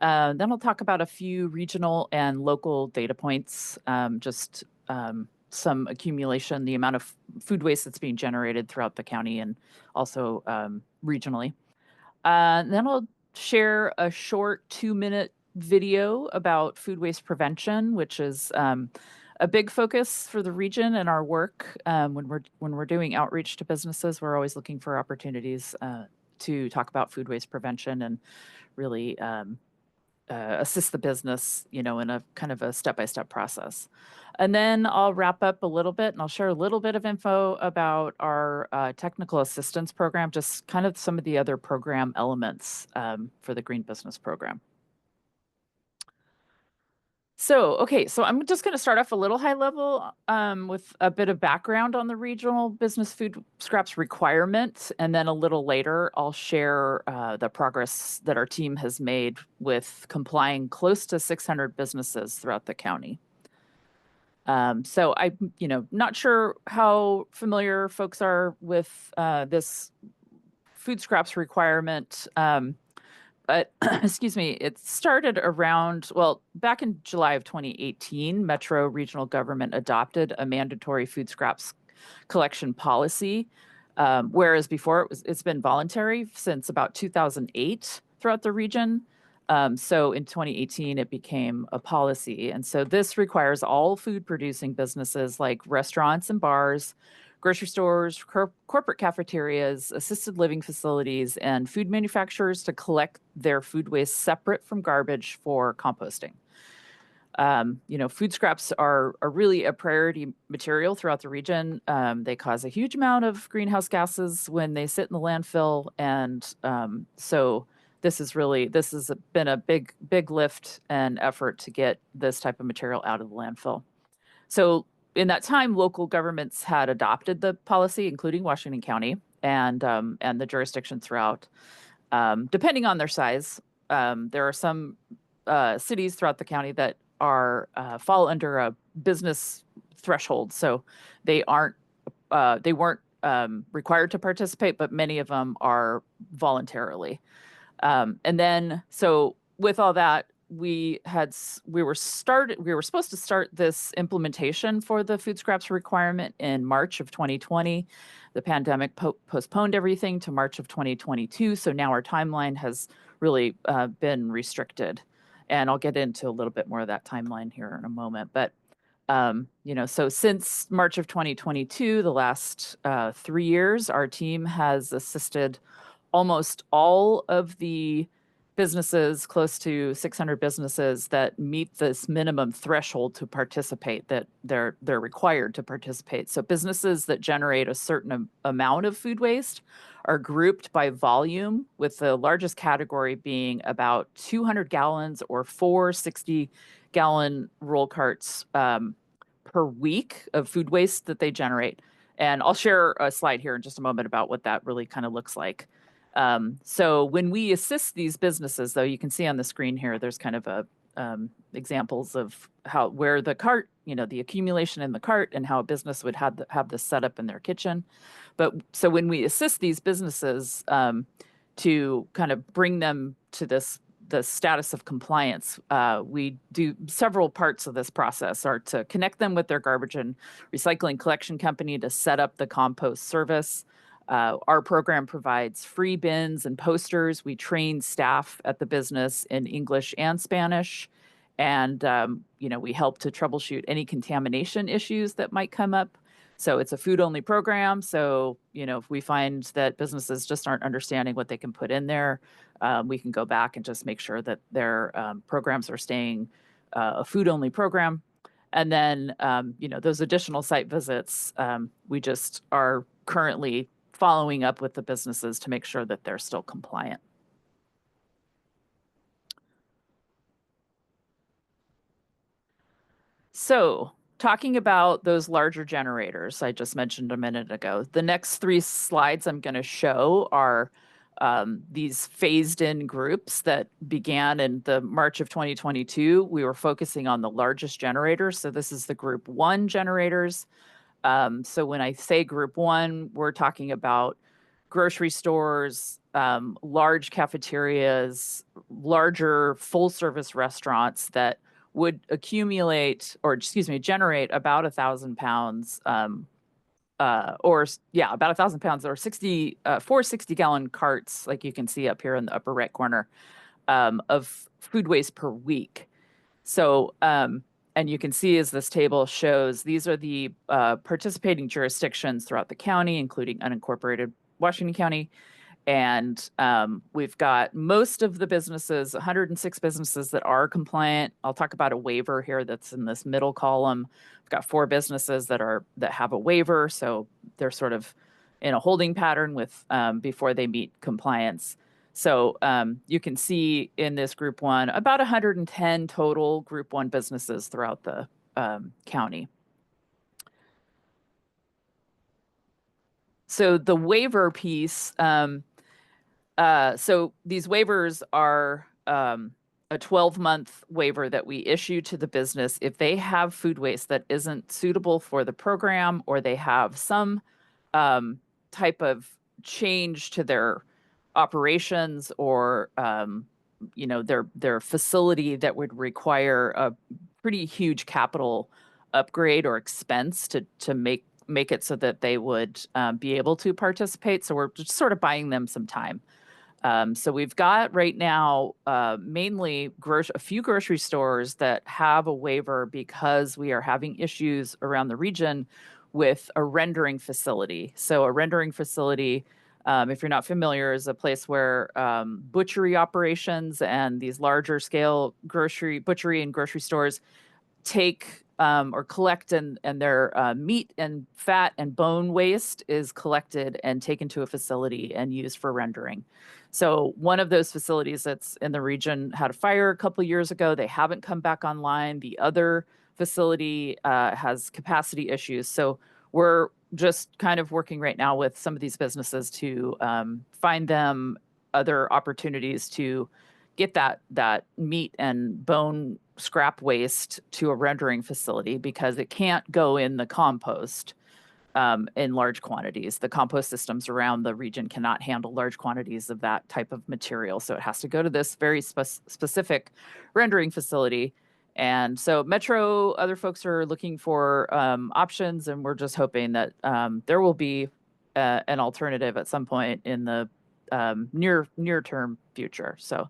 Then I'll talk about a few regional and local data points, some accumulation, the amount of food waste that's being generated throughout the county and also regionally. Then I'll share a short 2-minute video about food waste prevention, which is a big focus for the region and our work. When we're doing outreach to businesses, we're always looking for opportunities to talk about food waste prevention and really assist the business, in a kind of a step-by-step process. And then I'll wrap up a little bit and I'll share a little bit of info about our technical assistance program, just kind of some of the other program elements for the Green Business Program. So I'm just going to start off a little high level with a bit of background on the regional business food scraps requirement. And then a little later, I'll share the progress that our team has made with complying close to 600 businesses throughout the county. So I'm, not sure how familiar folks are with this food scraps requirement. But excuse me, it started around, back in July of 2018, Metro Regional Government adopted a mandatory food scraps collection policy, whereas before it's been voluntary since about 2008 throughout the region. So in 2018, it became a policy. And so this requires all food producing businesses like restaurants and bars, grocery stores, corporate cafeterias, assisted living facilities, and food manufacturers to collect their food waste separate from garbage for composting. Food scraps are really a priority material throughout the region. They cause a huge amount of greenhouse gases when they sit in the landfill. And so this has been a big lift and effort to get this type of material out of the landfill. So in that time, local governments had adopted the policy, including Washington County and the jurisdictions throughout. Depending on their size, there are some cities throughout the county that fall under a business threshold, so they weren't required to participate, but many of them are voluntarily. And then, so with all that, we were supposed to start this implementation for the food scraps requirement in March of 2020. The pandemic postponed everything to March of 2022. So now our timeline has really been restricted. And I'll get into a little bit more of that timeline here in a moment. But, so since March of 2022, the last 3 years, our team has assisted almost all of the businesses, close to 600 businesses that meet this minimum threshold to participate, that they're required to participate. So businesses that generate a certain amount of food waste are grouped by volume, with the largest category being about 200 gallons or 4 60-gallon roll carts per week of food waste that they generate. And I'll share a slide here in just a moment about what that really kind of looks like. So when we assist these businesses, though, you can see on the screen here, there's kind of examples of where the cart, the accumulation in the cart, and how a business would have this set up in their kitchen. But so when we assist these businesses to kind of bring them to the status of compliance, we do several parts of this process. Are to connect them with their garbage and recycling collection company to set up the compost service. Our program provides free bins and posters. We train staff at the business in English and Spanish. And, we help to troubleshoot any contamination issues that might come up. So it's a food-only program. So, if we find that businesses just aren't understanding what they can put in there, we can go back and just make sure that their programs are staying a food-only program. And then, those additional site visits, we just are currently following up with the businesses to make sure that they're still compliant. So talking about those larger generators I just mentioned a minute ago, the next 3 slides I'm going to show are these phased in groups that began in the March of 2022. We were focusing on the largest generators. So this is the group 1 generators. So when I say group 1, we're talking about grocery stores, large cafeterias, larger full service restaurants that would accumulate, or excuse me, generate about 1,000 pounds, about 1,000 pounds, or 4 60-gallon carts, like you can see up here in the upper right corner, of food waste per week. So, and you can see, as this table shows, these are the participating jurisdictions throughout the county, including unincorporated Washington County. And we've got most of the businesses, 106 businesses that are compliant. I'll talk about a waiver here that's in this middle column. We've got 4 businesses that have a waiver, so they're sort of in a holding pattern with before they meet compliance. So you can see in this group 1, about 110 total group 1 businesses throughout the county. So the waiver piece, so these waivers are a 12-month waiver that we issue to the business if they have food waste that isn't suitable for the program, or they have some type of change to their operations, or their facility that would require a pretty huge capital upgrade or expense to make it so that they would be able to participate. So we're just sort of buying them some time. So we've got right now mainly a few grocery stores that have a waiver because we are having issues around the region with a rendering facility. So a rendering facility, if you're not familiar, is a place where butchery operations and these larger scale butchery and grocery stores take or collect, and their meat and fat and bone waste is collected and taken to a facility and used for rendering. So one of those facilities that's in the region had a fire a couple of years ago. They haven't come back online. The other facility has capacity issues. So we're just kind of working right now with some of these businesses to find them other opportunities to get that meat and bone scrap waste to a rendering facility, because it can't go in the compost in large quantities. The compost systems around the region cannot handle large quantities of that type of material. So it has to go to this very specific rendering facility. And so Metro, other folks are looking for options, and we're just hoping that there will be an alternative at some point in the near term future. So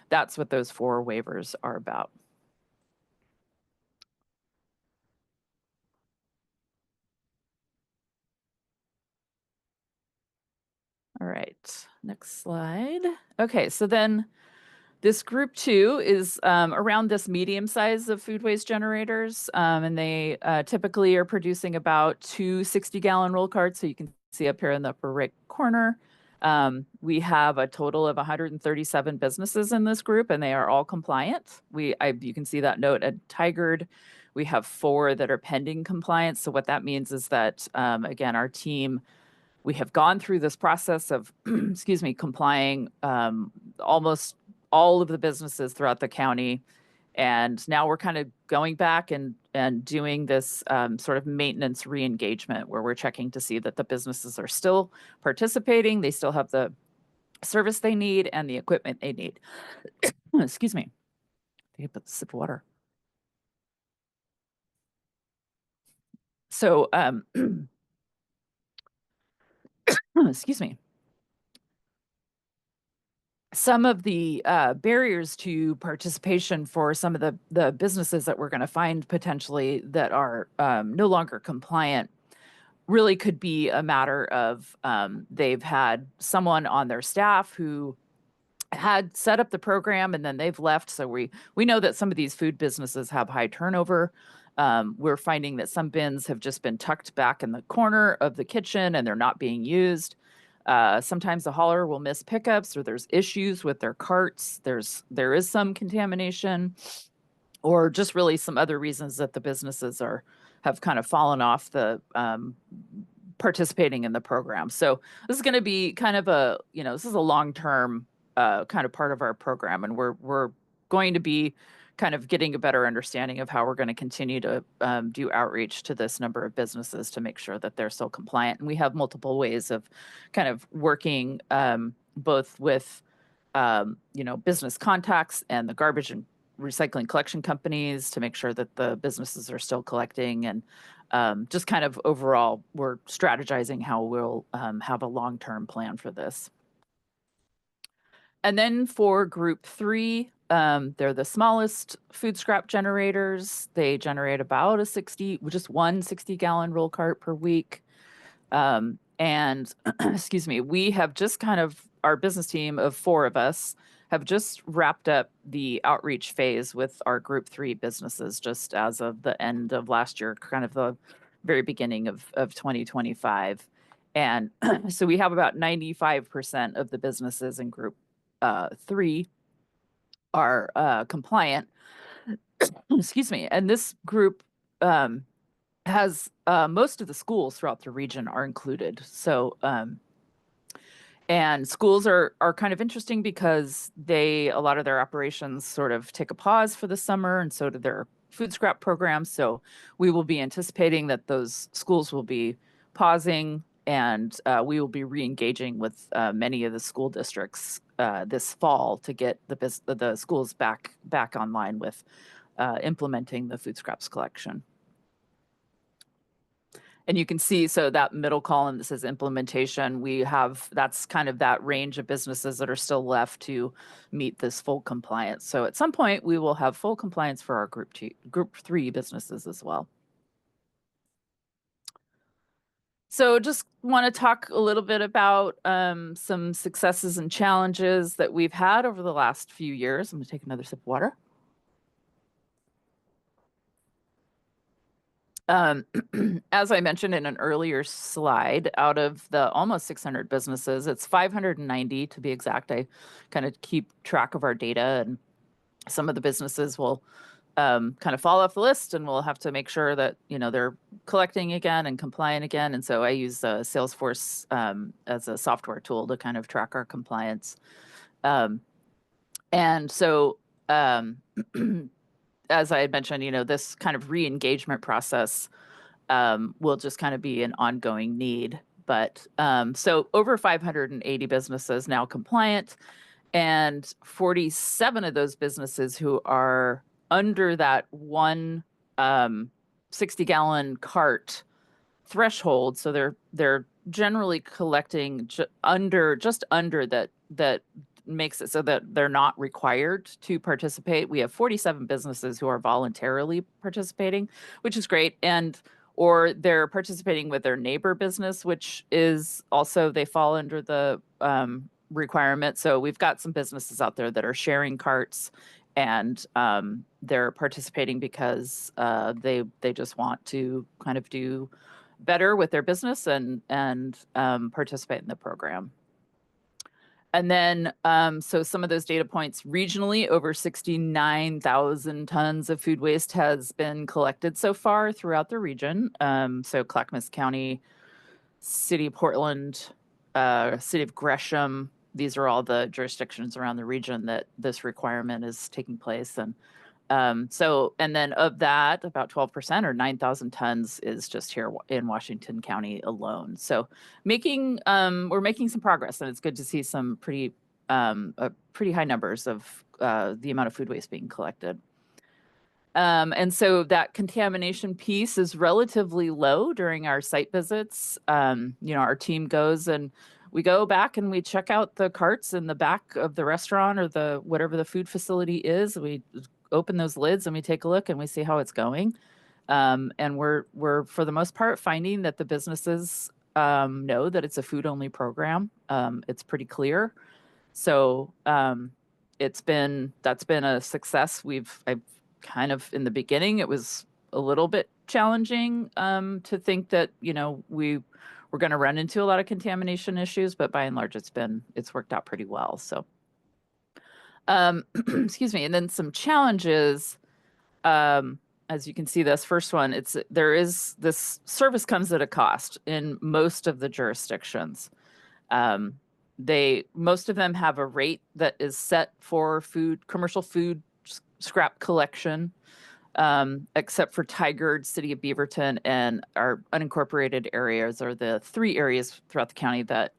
that's what those 4 waivers are about. All right, next slide. Okay, so then this group 2 is around this medium size of food waste generators, and they typically are producing about 2 60-gallon roll carts. So you can see up here in the upper right corner. We have a total of 137 businesses in this group, and they are all compliant. You can see that note at Tigard. We have 4 that are pending compliance. So what that means is that, again, our team, we have gone through this process of, complying almost all of the businesses throughout the county. And now we're kind of going back and doing this sort of maintenance re-engagement, where we're checking to see that the businesses are still participating, they still have the service they need and the equipment they need. Excuse me. I put a sip of water. So, excuse me. Some of the barriers to participation for some of the businesses that we're going to find potentially that are no longer compliant really could be a matter of they've had someone on their staff who had set up the program and then they've left. So we know that some of these food businesses have high turnover. We're finding that some bins have just been tucked back in the corner of the kitchen and they're not being used. Sometimes the hauler will miss pickups, or there's issues with their carts. There is some contamination, or just really some other reasons that the businesses have kind of fallen off the participating in the program. So this is going to be kind of a, this is a long-term kind of part of our program, and we're going to be kind of getting a better understanding of how we're going to continue to do outreach to this number of businesses to make sure that they're still compliant. And we have multiple ways of kind of working both with, business contacts and the garbage and recycling collection companies to make sure that the businesses are still collecting, and just kind of overall, we're strategizing how we'll have a long-term plan for this. And then for group 3, they're the smallest food scrap generators. They generate about just one 60-gallon roll cart per week. And excuse me, we have just our business team of 4 of us have just wrapped up the outreach phase with our group 3 businesses just as of the end of last year, kind of the very beginning of 2025. And so we have about 95% of the businesses in group 3 are compliant. Excuse me. And this group has most of the schools throughout the region are included. So, and schools are kind of interesting because a lot of their operations sort of take a pause for the summer, and so do their food scrap programs. So we will be anticipating that those schools will be pausing, and we will be re-engaging with many of the school districts this fall to get the schools back online with implementing the food scraps collection. And you can see, so that middle column that says implementation, that's kind of that range of businesses that are still left to meet this full compliance. So at some point we will have full compliance for our group 3 businesses as well. So just want to talk a little bit about some successes and challenges that we've had over the last few years. I'm going to take another sip of water. As I mentioned in an earlier slide, out of the almost 600 businesses, it's 590 to be exact. I kind of keep track of our data, and some of the businesses will kind of fall off the list, and we'll have to make sure that they're collecting again and compliant again. And so I use Salesforce as a software tool to kind of track our compliance. And so as I had mentioned, this kind of re-engagement process will just kind of be an ongoing need. But so over 580 businesses now compliant, and 47 of those businesses who are under that one 60-gallon cart threshold. So they're generally collecting just under that makes it so that they're not required to participate. We have 47 businesses who are voluntarily participating, which is great. Or they're participating with their neighbor business, which is also, they fall under the requirement. So we've got some businesses out there that are sharing carts, and they're participating because they just want to kind of do better with their business and participate in the program. And then, so some of those data points regionally, over 69,000 tons of food waste has been collected so far throughout the region. So Clackamas County, City of Portland, City of Gresham, these are all the jurisdictions around the region that this requirement is taking place. And and then of that, about 12% or 9,000 tons is just here in Washington County alone. So we're making some progress, and it's good to see some pretty high numbers of the amount of food waste being collected. And so that contamination piece is relatively low during our site visits. Our team goes and we go back and we check out the carts in the back of the restaurant or whatever the food facility is. We open those lids and we take a look and we see how it's going. And we're for the most part finding that the businesses know that it's a food only program. It's pretty clear. So that's been a success. I've kind of, in the beginning, it was a little bit challenging to think that we're going to run into a lot of contamination issues, but by and large it's worked out pretty well. So excuse me. And then some challenges. as you can see, this first one, this service comes at a cost in most of the jurisdictions. Most of them have a rate that is set for commercial food scrap collection, except for Tigard, City of Beaverton, and our unincorporated areas are the 3 areas throughout the county that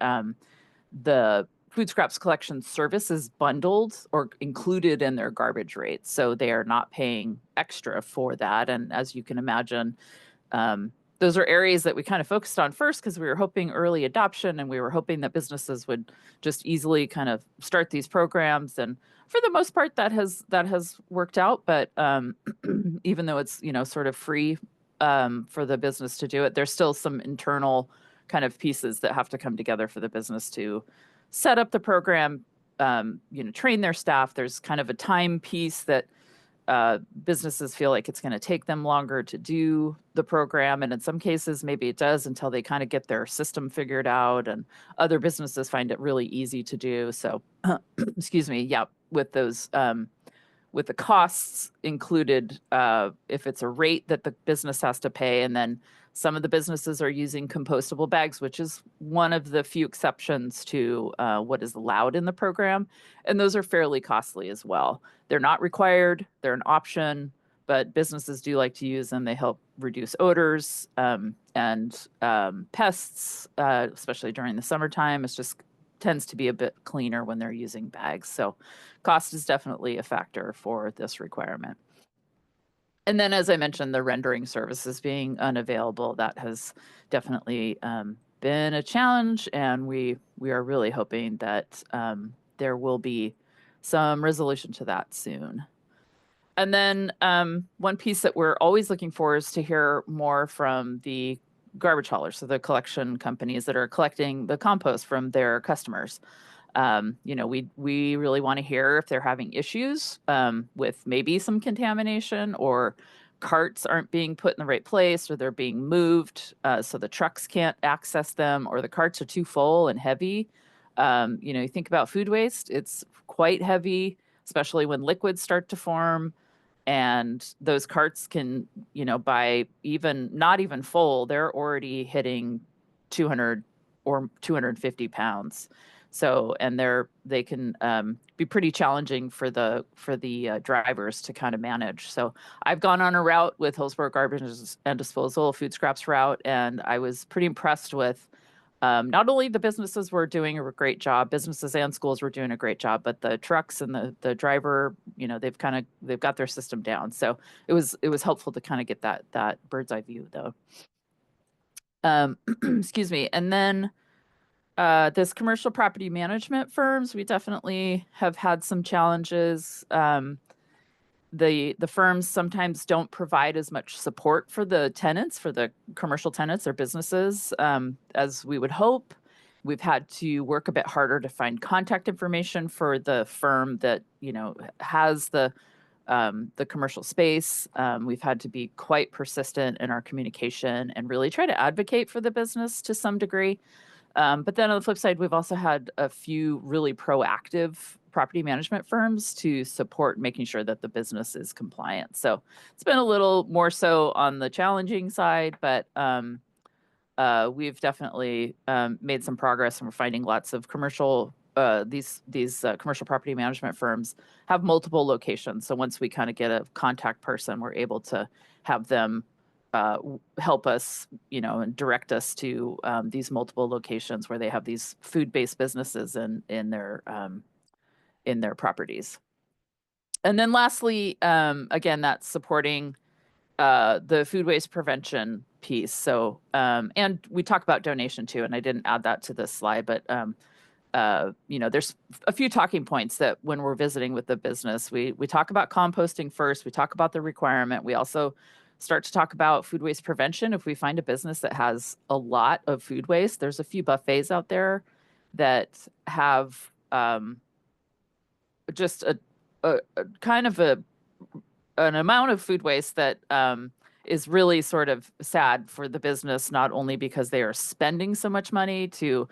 the food scraps collection service is bundled or included in their garbage rates. So they are not paying extra for that. And as you can imagine, those are areas that we kind of focused on first because we were hoping early adoption and we were hoping that businesses would just easily kind of start these programs. And for the most part, that has worked out. But even though it's, sort of free for the business to do it, there's still some internal kind of pieces that have to come together for the business to set up the program, train their staff. There's kind of a time piece that businesses feel like it's going to take them longer to do the program. And in some cases, maybe it does until they kind of get their system figured out, and other businesses find it really easy to do. So, excuse me. Yeah. With those, with the costs included, if it's a rate that the business has to pay, and then some of the businesses are using compostable bags, which is one of the few exceptions to what is allowed in the program. And those are fairly costly as well. They're not required, they're an option, but businesses do like to use them. They help reduce odors and pests, especially during the summertime. It's just tends to be a bit cleaner when they're using bags. So cost is definitely a factor for this requirement. And then, as I mentioned, the rendering services being unavailable, that has definitely been a challenge. And we are really hoping that there will be some resolution to that soon. And then one piece that we're always looking for is to hear more from the garbage haulers, so the collection companies that are collecting the compost from their customers. We really want to hear if they're having issues with maybe some contamination, or carts aren't being put in the right place, or they're being moved so the trucks can't access them, or the carts are too full and heavy. You think about food waste, it's quite heavy, especially when liquids start to form. And those carts can, by even not even full, they're already hitting 200 or 250 pounds. So, and they can be pretty challenging for the drivers to kind of manage. So I've gone on a route with Hillsborough Garbage and Disposal, food scraps route, and I was pretty impressed with not only the businesses were doing a great job, businesses and schools were doing a great job, but the trucks and the driver, they've got their system down. So it was helpful to kind of get that bird's eye view, though. Excuse me. And then this commercial property management firms, we definitely have had some challenges. The firms sometimes don't provide as much support for the tenants, for the commercial tenants or businesses, as we would hope. We've had to work a bit harder to find contact information for the firm that has the commercial space. We've had to be quite persistent in our communication and really try to advocate for the business to some degree. But then on the flip side, we've also had a few really proactive property management firms to support making sure that the business is compliant. So it's been a little more so on the challenging side, but we've definitely made some progress, and we're finding lots of commercial, these commercial property management firms have multiple locations. So once we kind of get a contact person, we're able to have them help us, and direct us to these multiple locations where they have these food-based businesses in their properties. And then lastly, again, that's supporting the food waste prevention piece. So, and we talk about donation too, and I didn't add that to this slide, but there's a few talking points that when we're visiting with the business, we talk about composting first, we talk about the requirement. We also start to talk about food waste prevention. If we find a business that has a lot of food waste, there's a few buffets out there that have just a kind of an amount of food waste that is really sort of sad for the business, not only because they are spending so much money to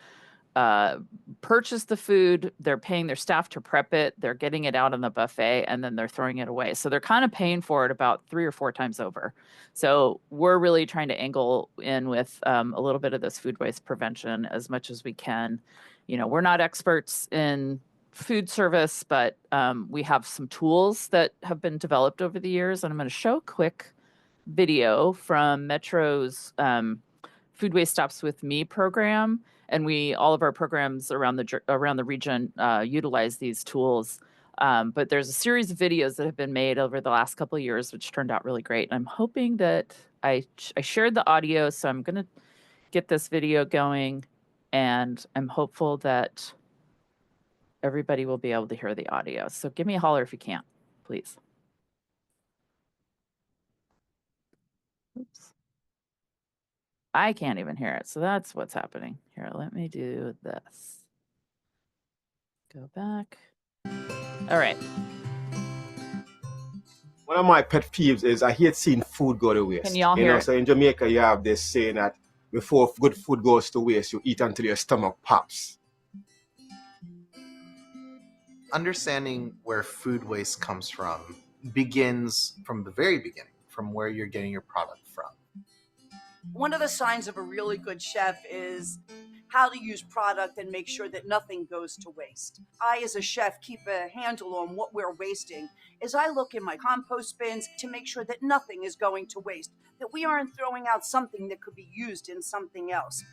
purchase the food, they're paying their staff to prep it, they're getting it out on the buffet, and then they're throwing it away. So they're kind of paying for it about 3 or 4 times over. So we're really trying to angle in with a little bit of this food waste prevention as much as we can. You know, we're not experts in food service, but we have some tools that have been developed over the years. And I'm going to show a quick video from Metro's Food Waste Stops With Me program. And all of our programs around the region utilize these tools. But there's a series of videos that have been made over the last couple of years, which turned out really great. And I'm hoping that I shared the audio, so I'm going to get this video going, and I'm hopeful that everybody will be able to hear the audio. So give me a holler if you can't, please. Oops. I can't even hear it, so that's what's happening. Here, let me do this. Go back. All right. One of my pet peeves is I hate seeing food go to waste. Can y'all hear it? So in Jamaica, you have this saying that before good food goes to waste, you eat until your stomach pops. Understanding where food waste comes from begins from the very beginning, from where you're getting your product from. One of the signs of a really good chef is how to use product and make sure that nothing goes to waste. I, as a chef, keep a handle on what we're wasting as I look in my compost bins to make sure that nothing is going to waste, that we aren't throwing out something that could be used in something else.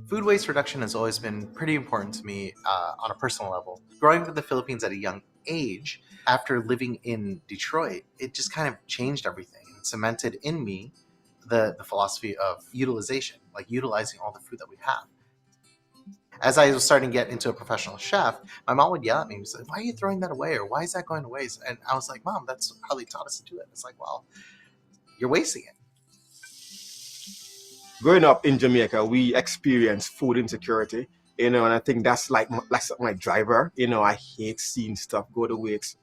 Food waste reduction has always been pretty important to me on a personal level. Growing up in the Philippines at a young age, after living in Detroit, it just kind of changed everything and cemented in me the philosophy of utilization, like utilizing all the food that we have. As I was starting to get into a professional chef, my mom would yell at me and say, "Why are you throwing that away?" Or "Why is that going to waste?" And I was like, "Mom, that's how they taught us to do it." It's like, well, you're wasting it. Growing up in Jamaica, we experience food insecurity, and I think that's like my driver. I hate seeing stuff go to waste.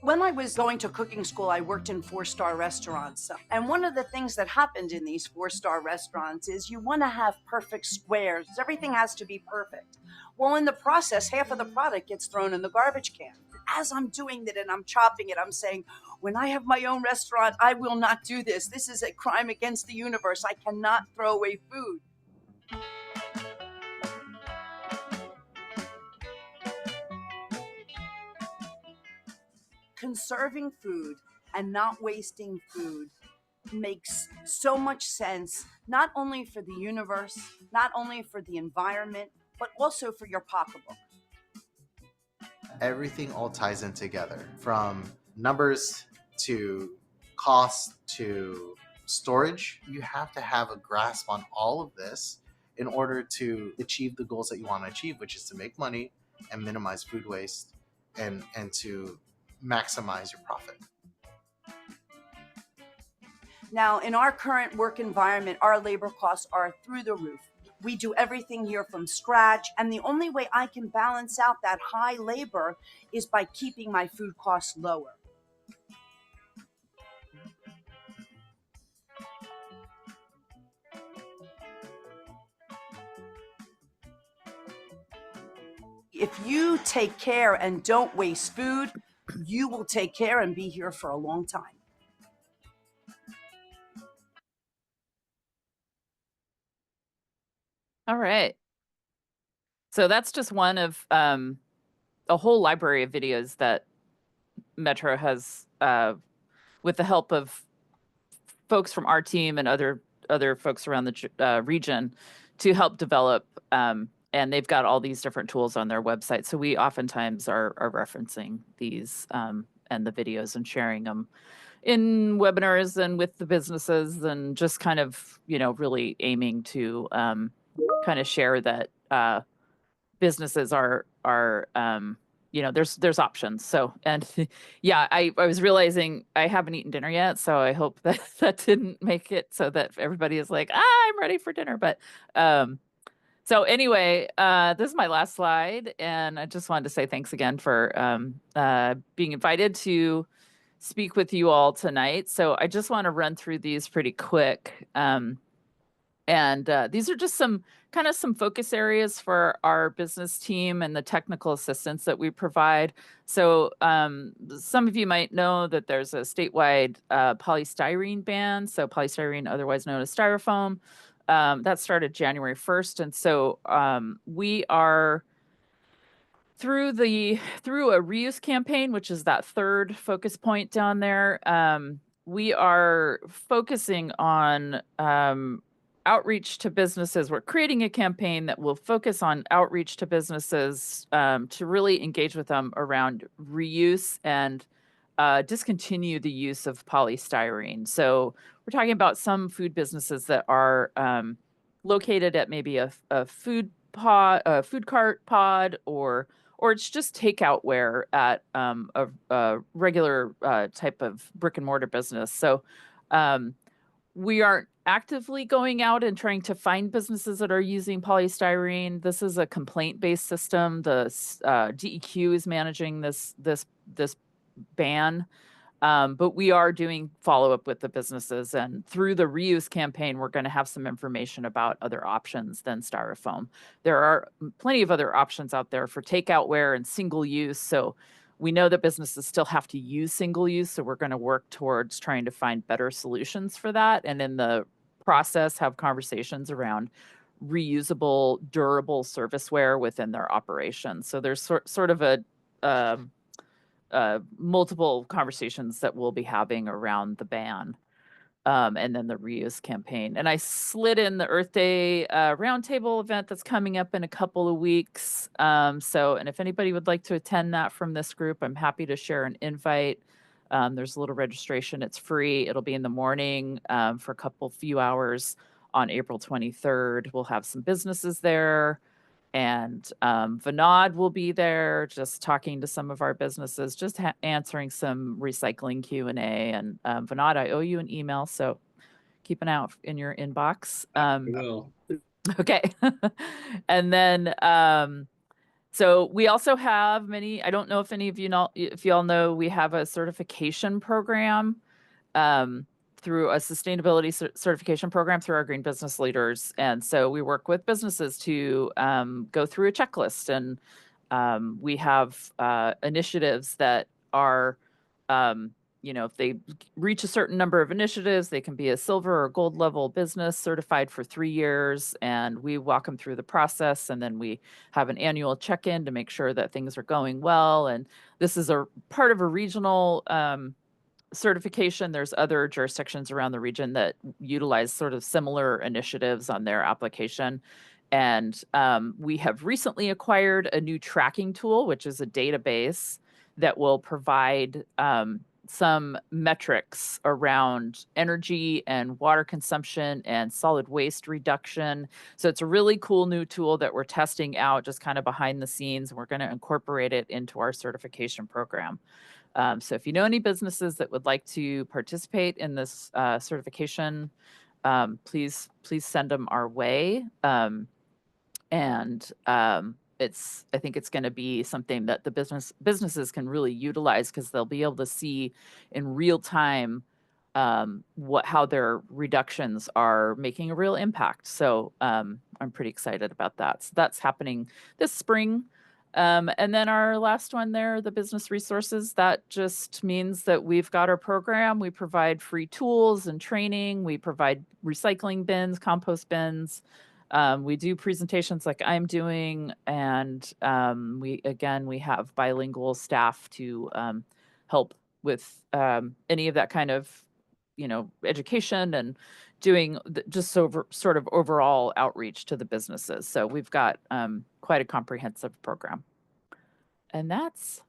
When I was going to cooking school, I worked in 4-star restaurants. And one of the things that happened in these 4-star restaurants is you want to have perfect squares. Everything has to be perfect. Well, in the process, half of the product gets thrown in the garbage can. As I'm doing it and I'm chopping it, I'm saying, when I have my own restaurant, I will not do this. This is a crime against the universe. I cannot throw away food. Conserving food and not wasting food makes so much sense, not only for the universe, not only for the environment, but also for your pocketbook. Everything all ties in together, from numbers to cost to storage. You have to have a grasp on all of this in order to achieve the goals that you want to achieve, which is to make money and minimize food waste and to maximize your profit. Now, in our current work environment, our labor costs are through the roof. We do everything here from scratch, and the only way I can balance out that high labor is by keeping my food costs lower. If you take care and don't waste food, you will take care and be here for a long time. All right. So that's just one of a whole library of videos that Metro has, with the help of folks from our team and other folks around the region, to help develop. And they've got all these different tools on their website. So we oftentimes are referencing these and the videos and sharing them in webinars and with the businesses, and just kind of, really aiming to kind of share that businesses are there's options. So, and yeah, I was realizing I haven't eaten dinner yet, so I hope that didn't make it so that everybody is like, I'm ready for dinner. But so anyway, this is my last slide, and I just wanted to say thanks again for being invited to speak with you all tonight. So I just want to run through these pretty quick. And these are just some focus areas for our business team and the technical assistance that we provide. So some of you might know that there's a statewide polystyrene ban. So polystyrene, otherwise known as styrofoam, that started January 1st. And so we are through a reuse campaign, which is that third focus point down there. We are focusing on outreach to businesses. We're creating a campaign that will focus on outreach to businesses to really engage with them around reuse and discontinue the use of polystyrene. So we're talking about some food businesses that are located at maybe a food cart pod, or it's just takeoutware at a regular type of brick and mortar business. So we aren't actively going out and trying to find businesses that are using polystyrene. This is a complaint-based system. The DEQ is managing this ban, but we are doing follow-up with the businesses. And through the reuse campaign, we're going to have some information about other options than styrofoam. There are plenty of other options out there for takeoutware and single use. So we know that businesses still have to use single use, so we're going to work towards trying to find better solutions for that. And in the process, have conversations around reusable, durable serviceware within their operations. So there's sort of a multiple conversations that we'll be having around the ban. And then the reuse campaign. And I slid in the Earth Day roundtable event that's coming up in a couple of weeks. And if anybody would like to attend that from this group, I'm happy to share an invite. There's a little registration. It's free. It'll be in the morning for a few hours on April 23rd. We'll have some businesses there. And Vinod will be there just talking to some of our businesses, just answering some recycling Q&A. And Vinod, I owe you an email, so keep an eye out in your inbox. Okay. And then, so we also have I don't know if any of you know, if you all know, we have a certification program through a sustainability certification program through our Green Business Leaders. And so we work with businesses to go through a checklist, and we have initiatives that are, if they reach a certain number of initiatives, they can be a silver or gold level business certified for 3 years, and we walk them through the process. And then we have an annual check-in to make sure that things are going well. And this is a part of a regional certification. There's other jurisdictions around the region that utilize sort of similar initiatives on their application. And we have recently acquired a new tracking tool, which is a database that will provide some metrics around energy and water consumption and solid waste reduction. So it's a really cool new tool that we're testing out just kind of behind the scenes. We're going to incorporate it into our certification program. So if you know any businesses that would like to participate in this certification, please send them our way. I think it's going to be something that the businesses can really utilize, because they'll be able to see in real time how their reductions are making a real impact. So I'm pretty excited about that. So that's happening this spring. And then our last one there, the business resources, that just means that we've got our program. We provide free tools and training. We provide recycling bins, compost bins. We do presentations like I'm doing. And we have bilingual staff to help with any of that kind of, education and doing just sort of overall outreach to the businesses. So we've got quite a comprehensive program. And that's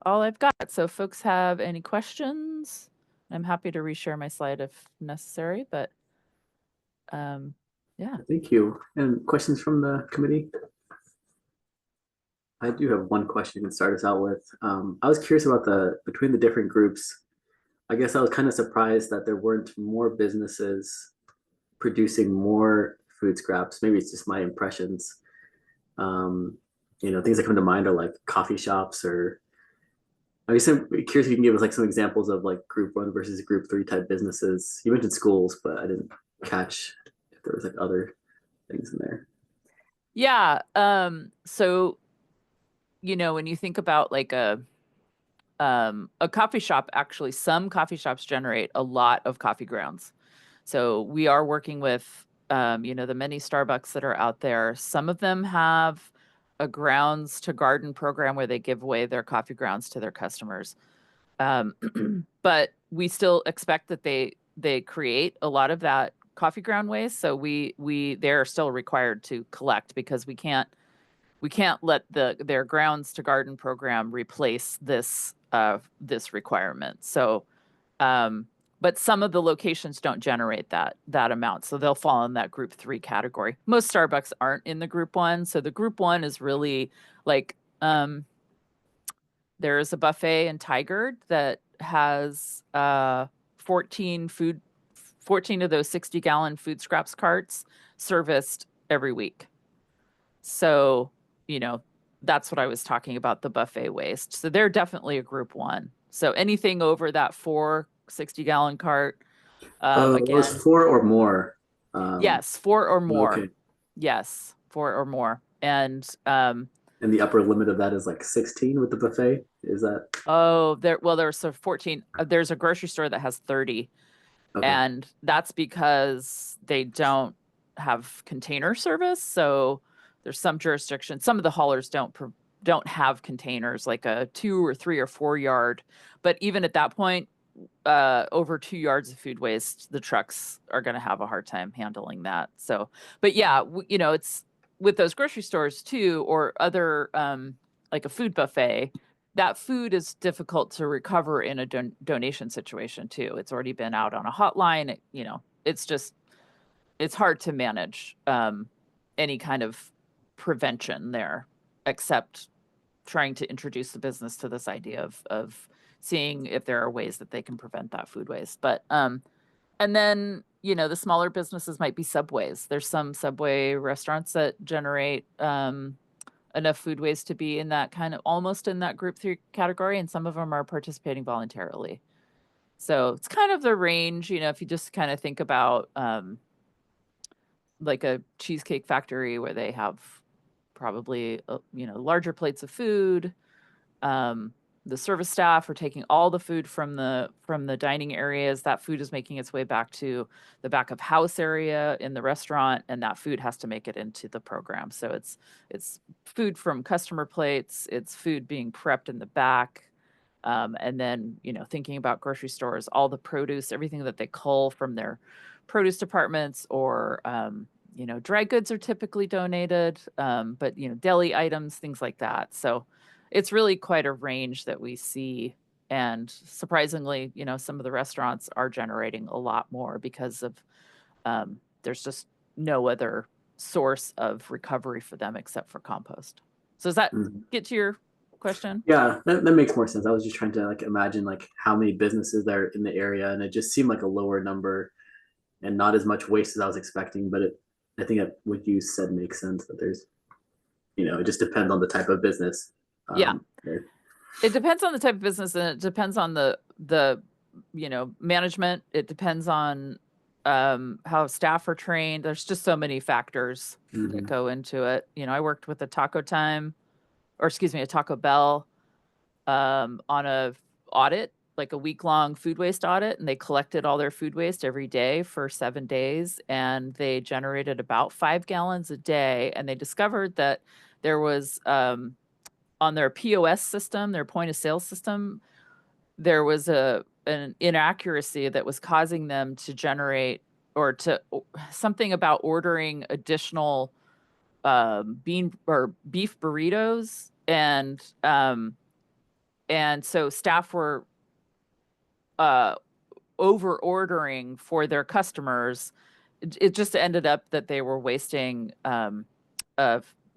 all I've got. So if folks have any questions, I'm happy to reshare my slide if necessary, but yeah. Thank you. And questions from the committee? I do have one question to start us out with. I was curious about between the different groups. I guess I was kind of surprised that there weren't more businesses producing more food scraps. Maybe it's just my impressions. Things that come to mind are like coffee shops, or I guess I'm curious if you can give us like some examples of like group 1 versus group 3 type businesses. You mentioned schools, but I didn't catch there was like other things in there. Yeah. So, you know, when you think about like a coffee shop, actually, some coffee shops generate a lot of coffee grounds. So we are working with, you know, the many Starbucks that are out there. Some of them have a grounds to garden program where they give away their coffee grounds to their customers. But we still expect that they create a lot of that coffee ground waste. So they're still required to collect because we can't let their grounds to garden program replace this requirement. So, but some of the locations don't generate that amount, so they'll fall in that group 3 category. Most Starbucks aren't in the group 1, so the group 1 is really like there's a buffet in Tigard that has 14 of those 60-gallon food scraps carts serviced every week. So, you know, that's what I was talking about, the buffet waste. So they're definitely a group 1. So anything over that 4 60-gallon cart, It was again, 4 or more. yes, 4 or more. Okay. Yes, 4 or more. And And the upper limit of that is like 16 with the buffet. Is that? oh, there's a 14. There's a grocery store that has 30. Okay. And that's because they don't have container service. So there's some jurisdictions, some of the haulers don't have containers, like a 2 or 3 or 4 yard. But even at that point, over 2 yards of food waste, the trucks are going to have a hard time handling that. So, but yeah, you know, it's with those grocery stores too, or other like a food buffet. That food is difficult to recover in a donation situation too. It's already been out on a hotline. You know, it's hard to manage any kind of prevention there, except trying to introduce the business to this idea of seeing if there are ways that they can prevent that food waste. But and then, you know, the smaller businesses might be Subways. There's some Subway restaurants that generate enough food waste to be in that kind of almost in that group 3 category, and some of them are participating voluntarily. So it's kind of the range, you know, if you just kind of think about like a Cheesecake Factory where they have probably you know, larger plates of food. The service staff are taking all the food from the dining areas. That food is making its way back to the back of house area in the restaurant, and that food has to make it into the program. So it's food from customer plates, it's food being prepped in the back. And then, you know, thinking about grocery stores, all the produce, everything that they cull from their produce departments, or you know, dry goods are typically donated, but you know, deli items, things like that. So it's really quite a range that we see. And surprisingly, you know, some of the restaurants are generating a lot more because of there's just no other source of recovery for them except for compost. So does that get to your question? Yeah, that makes more sense. I was just trying to like imagine like how many businesses there are in the area, and it just seemed like a lower number and not as much waste as I was expecting. But I think that what you said makes sense, that there's, you know, it just depends on the type of business. Yeah. It depends on the type of business, and it depends on the you know, management. It depends on how staff are trained. There's just so many factors that go into it. You know, I worked with a Taco Bell on a audit, like a week-long food waste audit, and they collected all their food waste every day for 7 days, and they generated about 5 gallons a day. And they discovered that there was on their POS system, their point of sale system, there was an inaccuracy that was causing them to generate something about ordering additional beef burritos, and so staff were over ordering for their customers. It just ended up that they were wasting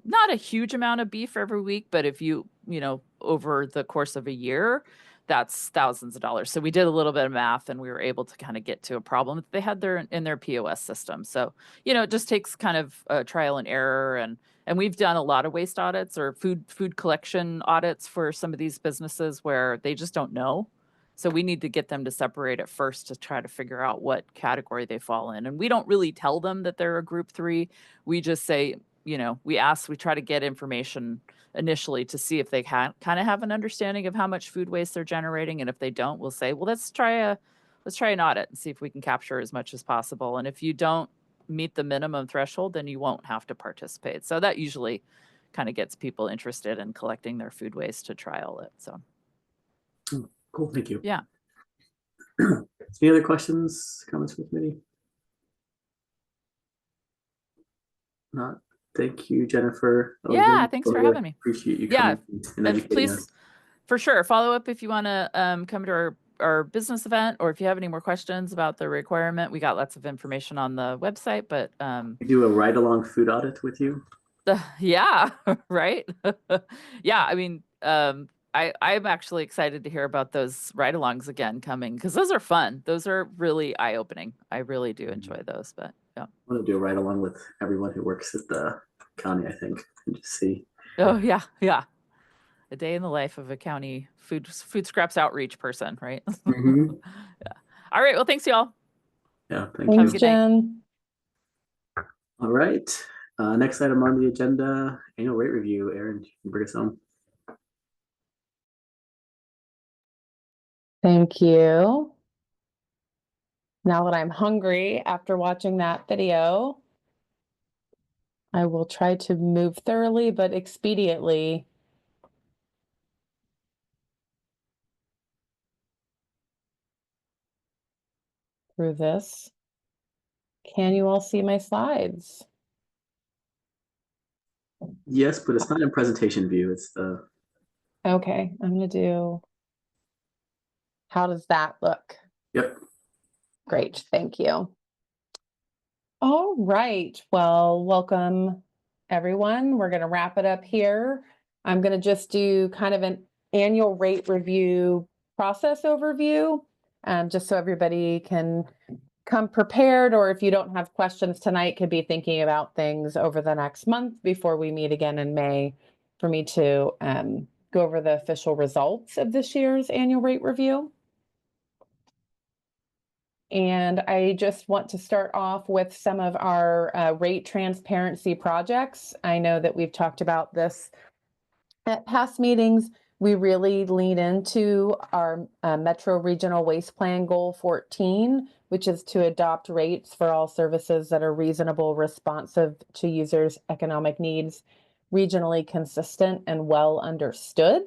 not a huge amount of beef every week, but if you know, over the course of a year, that's thousands of dollars. So we did a little bit of math, and we were able to kind of get to a problem that they had in their POS system. So, you know, it just takes kind of trial and error, and we've done a lot of waste audits or food collection audits for some of these businesses where they just don't know. So we need to get them to separate it first to try to figure out what category they fall in. And we don't really tell them that they're a group 3. We just say, you know, we try to get information initially to see if they kind of have an understanding of how much food waste they're generating. And if they don't, we'll say, well, let's try an audit and see if we can capture as much as possible. And if you don't meet the minimum threshold, then you won't have to participate. So that usually kind of gets people interested in collecting their food waste to trial it. So Cool, thank you. yeah. Any other questions, comments from the committee? Not. Thank you, Jennifer. Yeah, thanks for having me. Appreciate you Yeah, coming and educating please, us. for sure, follow up if you want to come to our business event, or if you have any more questions about the requirement. We got lots of information on the website, but We do a ride-along food audit with you. yeah, right. Yeah, I mean, I'm actually excited to hear about those ride-alongs again coming, because those are fun. Those are really eye-opening. I really do enjoy those. But yeah. I want to do a ride-along with everyone who works at the county, I think, and just see. Oh yeah, yeah. A day in the life of a county food scraps outreach person, right? Mhm. Yeah. All right. Well, thanks, y'all. Yeah, thank Have a Thanks, good night. Jen. All right. Next item on the agenda, annual rate review. Aaron, you can bring us home. Thank you. Now that I'm hungry after watching that video, I will try to move thoroughly but expediently through this. Can you all see my slides? Yes, but it's not in presentation view. It's the. Okay, I'm gonna do. How does that look? Yep. Great, thank you. All right, well, welcome everyone. We're gonna wrap it up here. I'm gonna just do kind of an annual rate review process overview, just so everybody can come prepared, or if you don't have questions tonight, could be thinking about things over the next month before we meet again in May for me to go over the official results of this year's annual rate review. And I just want to start off with some of our rate transparency projects. I know that we've talked about this at past meetings. We really lean into our Metro Regional Waste Plan Goal 14, which is to adopt rates for all services that are reasonable, responsive to users' economic needs, regionally consistent, and well understood.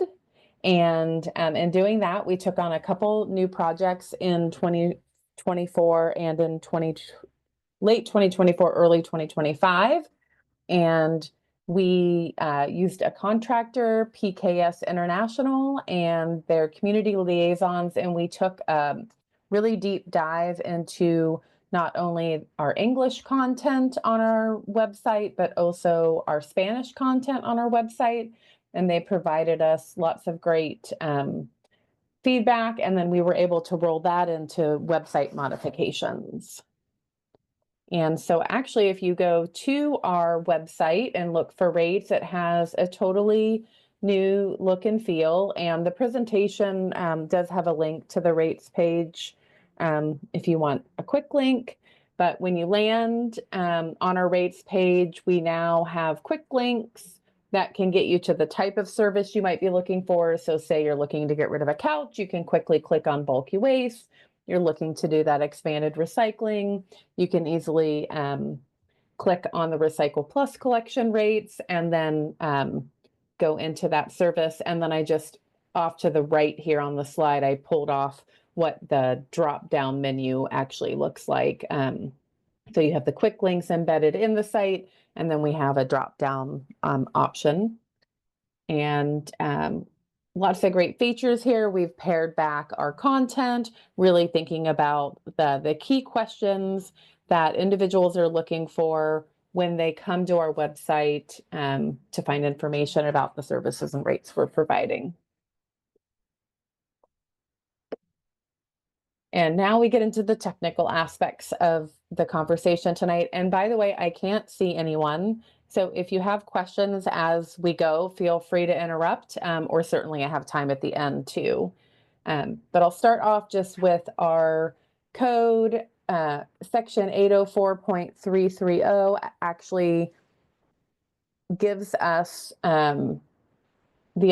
And in doing that, we took on a couple new projects in 2024 and in late 2024, early 2025. And we used a contractor, PKS International, and their community liaisons, and we took a really deep dive into not only our English content on our website, but also our Spanish content on our website. And they provided us lots of great feedback, and then we were able to roll that into website modifications. And so actually, if you go to our website and look for rates, it has a totally new look and feel. And the presentation does have a link to the rates page if you want a quick link. But when you land on our rates page, we now have quick links that can get you to the type of service you might be looking for. So say you're looking to get rid of a couch, you can quickly click on bulky waste. You're looking to do that expanded recycling, you can easily click on the Recycle Plus collection rates and then go into that service. And then I just off to the right here on the slide, I pulled off what the drop down menu actually looks like. So you have the quick links embedded in the site, and then we have a drop down option. And lots of great features here. We've pared back our content, really thinking about the key questions that individuals are looking for when they come to our website to find information about the services and rates we're providing. And now we get into the technical aspects of the conversation tonight. And by the way, I can't see anyone. So if you have questions as we go, feel free to interrupt, or certainly I have time at the end too. But I'll start off just with our code. Section 804.330 actually gives us the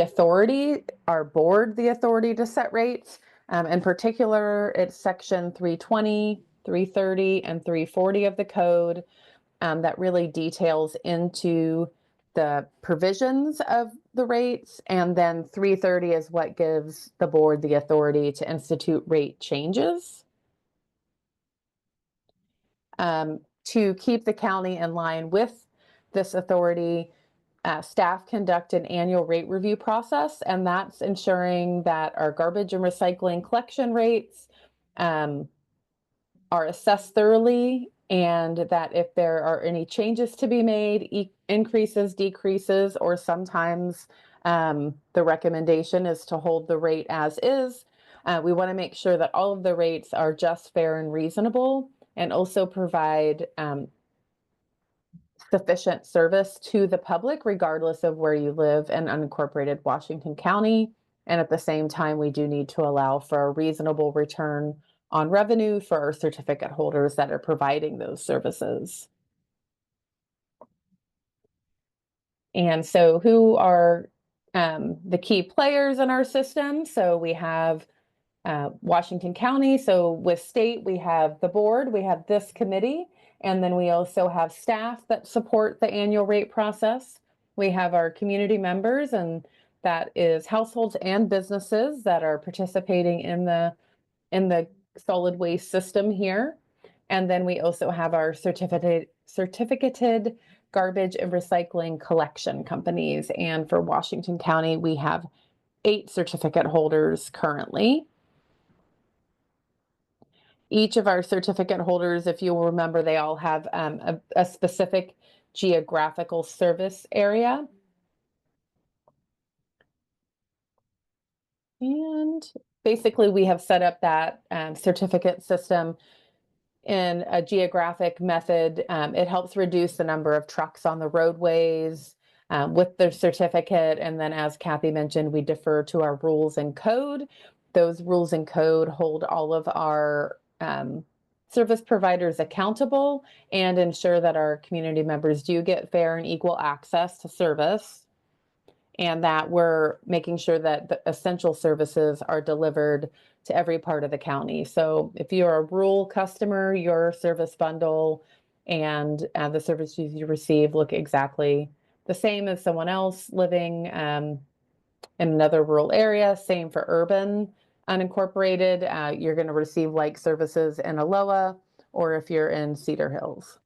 authority, our board, the authority to set rates. In particular, it's section 320, 330, and 340 of the code that really details into the provisions of the rates. And then 330 is what gives the board the authority to institute rate changes. To keep the county in line with this authority, staff conduct an annual rate review process, and that's ensuring that our garbage and recycling collection rates are assessed thoroughly, and that if there are any changes to be made, increases, decreases, or sometimes the recommendation is to hold the rate as is. We want to make sure that all of the rates are just, fair, and reasonable, and also provide sufficient service to the public, regardless of where you live in unincorporated Washington County. And at the same time, we do need to allow for a reasonable return on revenue for our certificate holders that are providing those services. And so who are the key players in our system? So we have Washington County. So with state, we have the board, we have this committee, and then we also have staff that support the annual rate process. We have our community members, and that is households and businesses that are participating in the solid waste system here. And then we also have our certificated garbage and recycling collection companies. And for Washington County, we have 8 certificate holders currently. Each of our certificate holders, if you'll remember, they all have a specific geographical service area. And basically, we have set up that certificate system in a geographic method. It helps reduce the number of trucks on the roadways with their certificate. And then, as Kathy mentioned, we defer to our rules and code. Those rules and code hold all of our service providers accountable and ensure that our community members do get fair and equal access to service, and that we're making sure that the essential services are delivered to every part of the county. So if you're a rural customer, your service bundle and the services you receive look exactly the same as someone else living in another rural area. Same for urban unincorporated. You're going to receive like services in Aloha, or if you're in Cedar Hills.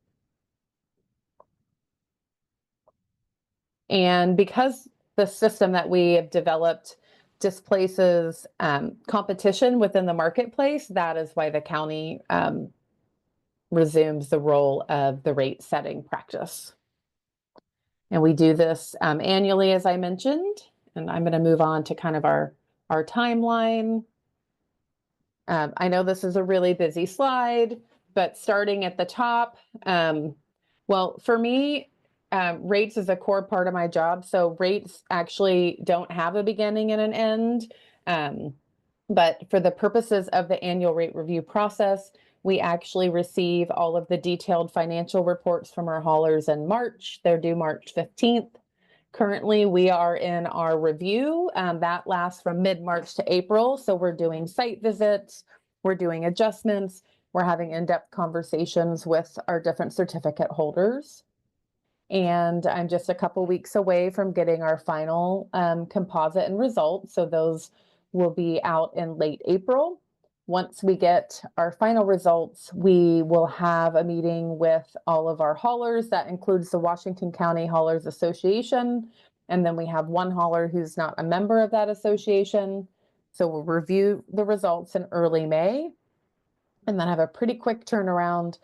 And because the system that we have developed displaces competition within the marketplace, that is why the county resumes the role of the rate setting practice. And we do this annually, as I mentioned, and I'm going to move on to kind of our timeline. I know this is a really busy slide, but starting at the top, well, for me, rates is a core part of my job. So rates actually don't have a beginning and an end. But for the purposes of the annual rate review process, we actually receive all of the detailed financial reports from our haulers in March. They're due March 15th. Currently, we are in our review that lasts from mid-March to April. So we're doing site visits, we're doing adjustments, we're having in-depth conversations with our different certificate holders. And I'm just a couple weeks away from getting our final composite and results. So those will be out in late April. Once we get our final results, we will have a meeting with all of our haulers. That includes the Washington County Haulers Association. And then we have one hauler who's not a member of that association. So we'll review the results in early May and then have a pretty quick turnaround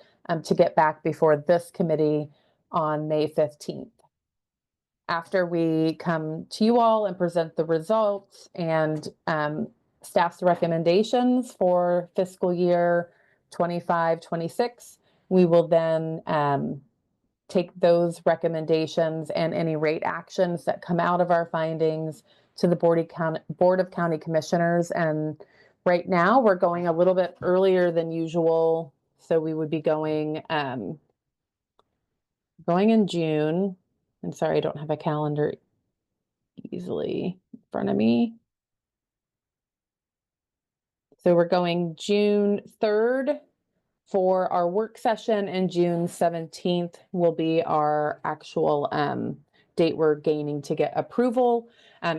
to get back before this committee on May 15th. After we come to you all and present the results and staff's recommendations for fiscal year 25-26, we will then take those recommendations and any rate actions that come out of our findings to the Board of County Commissioners, and Right now, we're going a little bit earlier than usual. So we would be going in June. And sorry, I don't have a calendar easily in front of me. So we're going June 3rd for our work session, and June 17th will be our actual date we're gaining to get approval.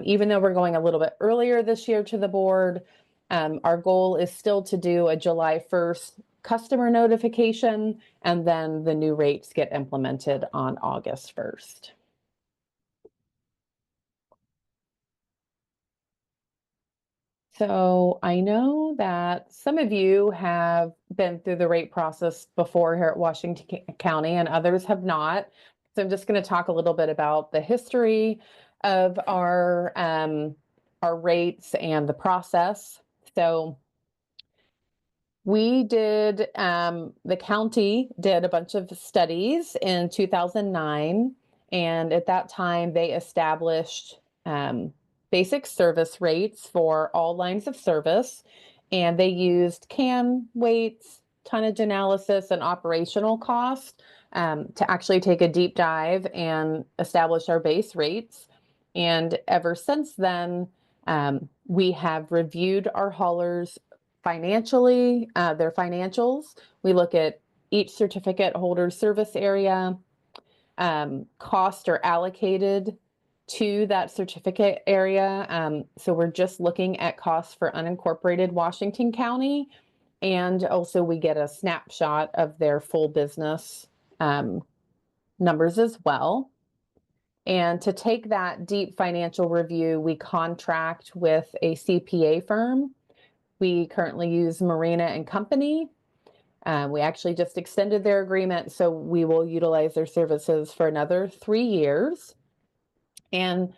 Even though we're going a little bit earlier this year to the board, our goal is still to do a July 1st customer notification, and then the new rates get implemented on August 1st. So I know that some of you have been through the rate process before here at Washington County, and others have not. So I'm just going to talk a little bit about the history of our rates and the process. So we did, the county did a bunch of studies in 2009, and at that time they established basic service rates for all lines of service, and they used CAN weights, tonnage analysis, and operational cost to actually take a deep dive and establish our base rates. And ever since then, we have reviewed our haulers financially, their financials. We look at each certificate holder service area. Costs are allocated to that certificate area. So we're just looking at costs for unincorporated Washington County. And also we get a snapshot of their full business numbers as well. And to take that deep financial review, we contract with a CPA firm. We currently use Marina and Company. We actually just extended their agreement, so we will utilize their services for another 3 years. And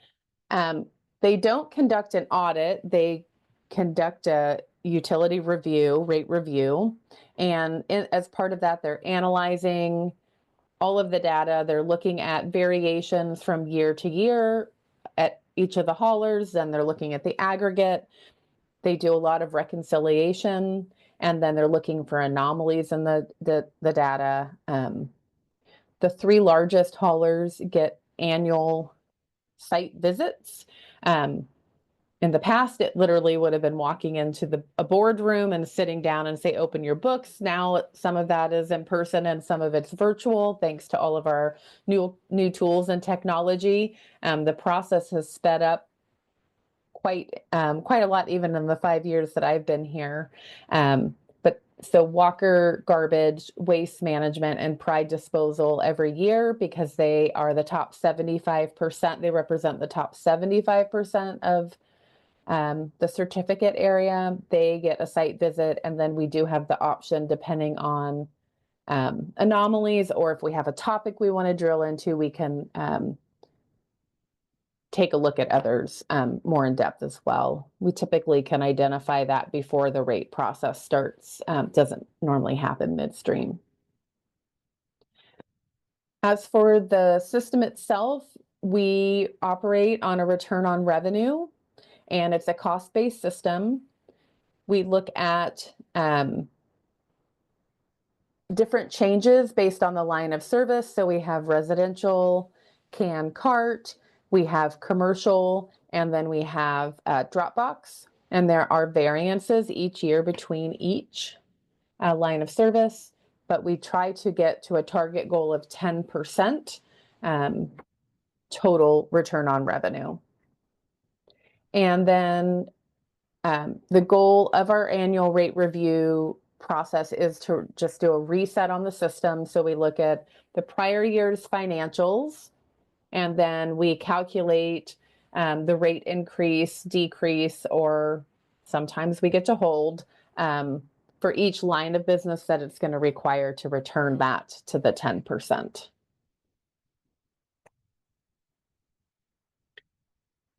they don't conduct an audit. They conduct a utility review, rate review. And as part of that, they're analyzing all of the data. They're looking at variations from year to year at each of the haulers. Then they're looking at the aggregate. They do a lot of reconciliation, and then they're looking for anomalies in the data. The 3 largest haulers get annual site visits. In the past, it literally would have been walking into a boardroom and sitting down and say, open your books. Now, some of that is in person and some of it's virtual, thanks to all of our new tools and technology. The process has sped up quite a lot, even in the 5 years that I've been here. So Walker Garbage, Waste Management, and Pride Disposal every year, because they are the top 75%. They represent the top 75% of the certificate area. They get a site visit, and then we do have the option, depending on anomalies, or if we have a topic we want to drill into, we can take a look at others more in depth as well. We typically can identify that before the rate process starts. Doesn't normally happen midstream. As for the system itself, we operate on a return on revenue, and it's a cost-based system. We look at different changes based on the line of service. So we have residential, can cart, we have commercial, and then we have Dropbox. And there are variances each year between each line of service, but we try to get to a target goal of 10% total return on revenue. And then the goal of our annual rate review process is to just do a reset on the system. So we look at the prior year's financials, and then we calculate the rate increase, decrease, or sometimes we get to hold for each line of business that it's going to require to return that to the 10%.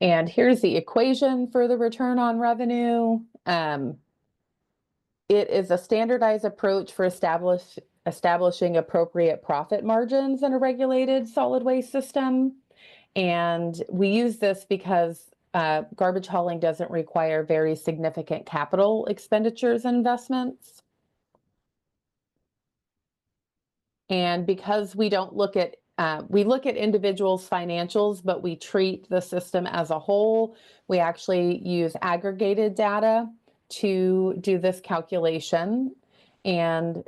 And here's the equation for the return on revenue. It is a standardized approach for establishing appropriate profit margins in a regulated solid waste system. And we use this because garbage hauling doesn't require very significant capital expenditures and investments. And because we don't look at, we look at individuals' financials, but we treat the system as a whole, we actually use aggregated data to do this calculation. And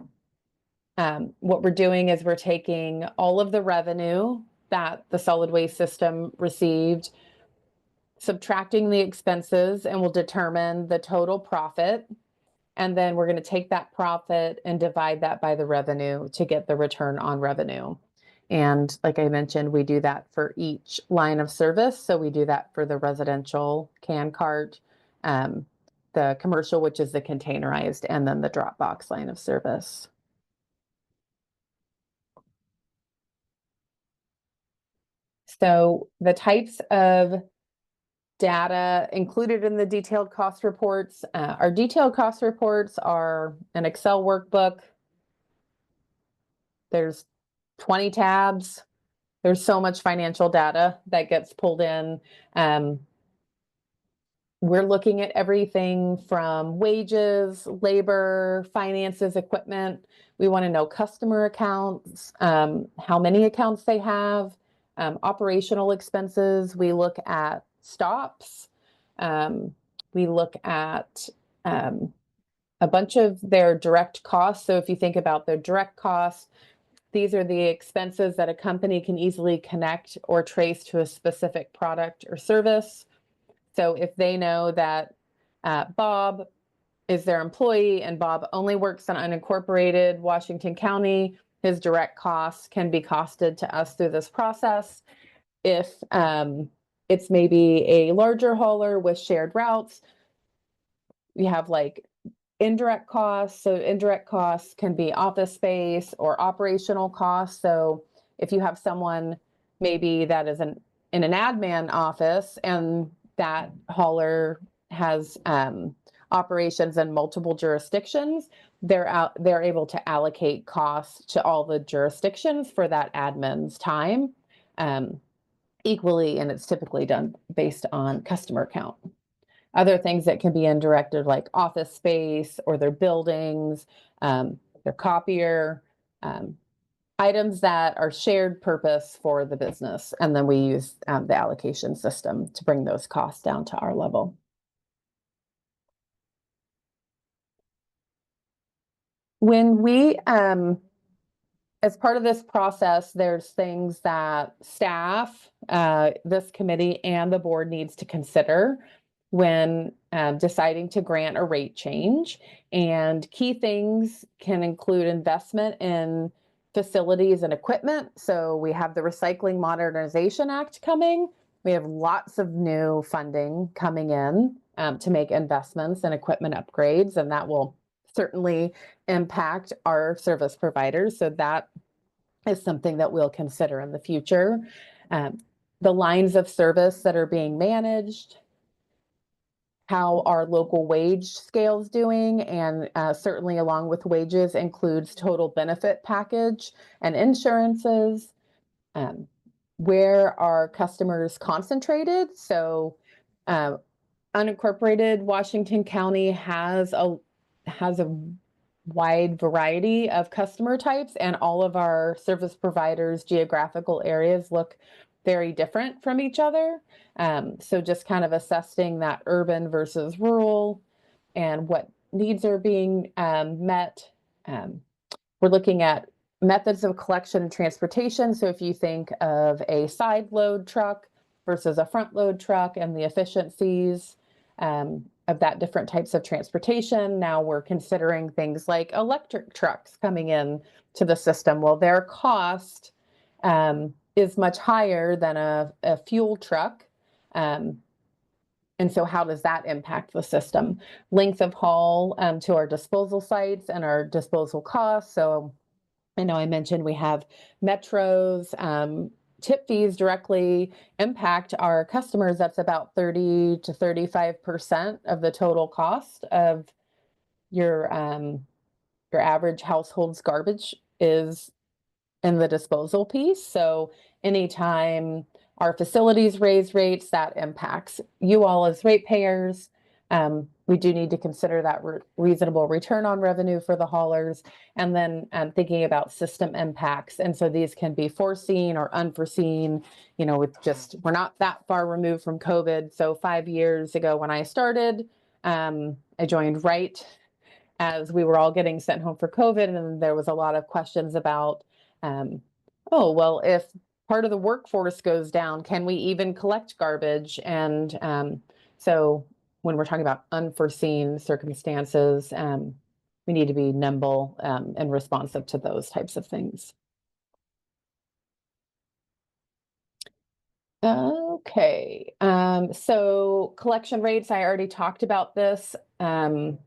what we're doing is we're taking all of the revenue that the solid waste system received, subtracting the expenses, and we'll determine the total profit. And then we're going to take that profit and divide that by the revenue to get the return on revenue. And like I mentioned, we do that for each line of service. So we do that for the residential can cart, the commercial, which is the containerized, and then the drop box line of service. So the types of data included in the detailed cost reports. Our detailed cost reports are an Excel workbook. There's 20 tabs. There's so much financial data that gets pulled in. We're looking at everything from wages, labor, finances, equipment. We want to know customer accounts, how many accounts they have, operational expenses. We look at stops. We look at a bunch of their direct costs. So if you think about their direct costs, these are the expenses that a company can easily connect or trace to a specific product or service. So if they know that Bob is their employee and Bob only works on unincorporated Washington County, his direct costs can be costed to us through this process. If it's maybe a larger hauler with shared routes, we have like indirect costs. So indirect costs can be office space or operational costs. So if you have someone maybe that is in an admin office and that hauler has operations in multiple jurisdictions, they're able to allocate costs to all the jurisdictions for that admin's time equally, and it's typically done based on customer count. Other things that can be indirect are like office space or their buildings, their copier, items that are shared purpose for the business. And then we use the allocation system to bring those costs down to our level. When we, as part of this process, there's things that staff, this committee, and the board needs to consider when deciding to grant a rate change. And key things can include investment in facilities and equipment. So we have the Recycling Modernization Act coming. We have lots of new funding coming in to make investments and equipment upgrades, and that will certainly impact our service providers. So that is something that we'll consider in the future. The lines of service that are being managed, how our local wage scales doing, and certainly along with wages includes total benefit package and insurances. Where are customers concentrated? So unincorporated Washington County has a wide variety of customer types, and all of our service providers' geographical areas look very different from each other. So just kind of assessing that urban versus rural and what needs are being met. We're looking at methods of collection and transportation. So if you think of a side load truck versus a front load truck and the efficiencies of that different types of transportation, now we're considering things like electric trucks coming in to the system. Well, their cost is much higher than a fuel truck. And so how does that impact the system? Length of haul to our disposal sites and our disposal costs. So I know I mentioned we have metros. Tip fees directly impact our customers. That's about 30 to 35% of the total cost of your average household's garbage is in the disposal piece. So anytime our facilities raise rates, that impacts you all as ratepayers. We do need to consider that reasonable return on revenue for the haulers, and then thinking about system impacts. And so these can be foreseen or unforeseen, you know, we're not that far removed from COVID. So 5 years ago when I started, I joined right as we were all getting sent home for COVID. And there was a lot of questions about, oh, well, if part of the workforce goes down, can we even collect garbage? And so when we're talking about unforeseen circumstances, we need to be nimble and responsive to those types of things. Okay, so collection rates, I already talked about this, and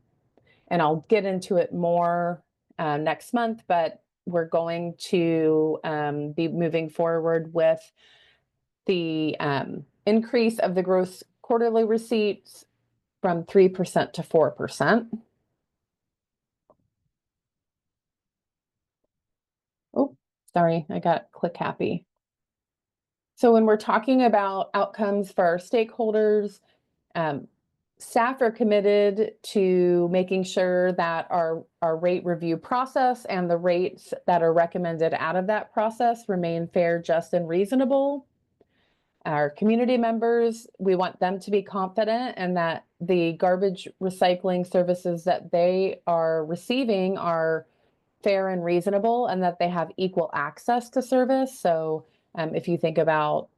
I'll get into it more next month, but we're going to be moving forward with the increase of the gross quarterly receipts from 3% to 4%. Oh, sorry, I got click happy. So when we're talking about outcomes for our stakeholders, staff are committed to making sure that our rate review process and the rates that are recommended out of that process remain fair, just, and reasonable. Our community members, we want them to be confident and that the garbage recycling services that they are receiving are fair and reasonable, and that they have equal access to service. So if you think about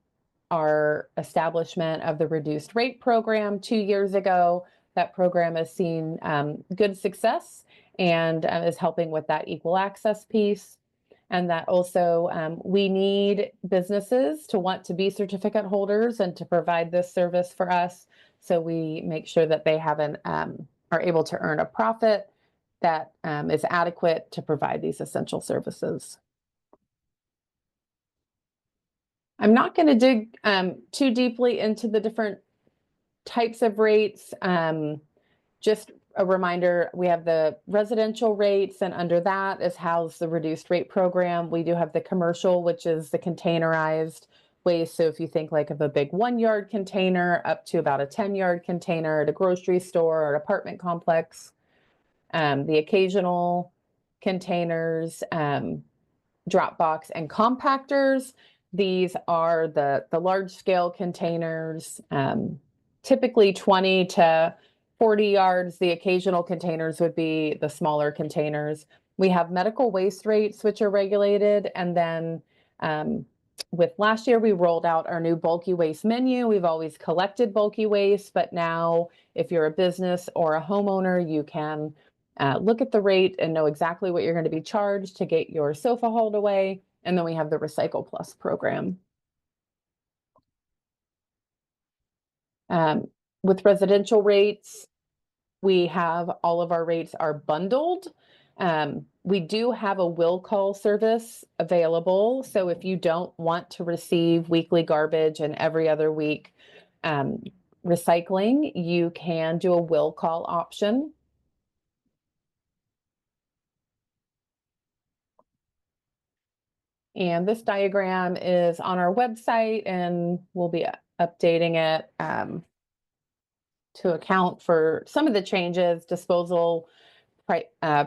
our establishment of the reduced rate program 2 years ago, that program has seen good success and is helping with that equal access piece. And that also we need businesses to want to be certificate holders and to provide this service for us. So we make sure that they have are able to earn a profit that is adequate to provide these essential services. I'm not going to dig too deeply into the different types of rates. Just a reminder, we have the residential rates, and under that is housed the reduced rate program. We do have the commercial, which is the containerized waste. So if you think like of a big 1-yard container up to about a 10-yard container at a grocery store or apartment complex. The occasional containers, drop box, and compactors. These are the large scale containers, typically 20 to 40 yards. The occasional containers would be the smaller containers. We have medical waste rates, which are regulated. And then with last year, we rolled out our new bulky waste menu. We've always collected bulky waste, but now if you're a business or a homeowner, you can look at the rate and know exactly what you're going to be charged to get your sofa hauled away. And then we have the Recycle Plus program. With residential rates, we have all of our rates are bundled. We do have a will call service available. So if you don't want to receive weekly garbage and every other week recycling, you can do a will call option. And this diagram is on our website, and we'll be updating it to account for some of the changes, disposal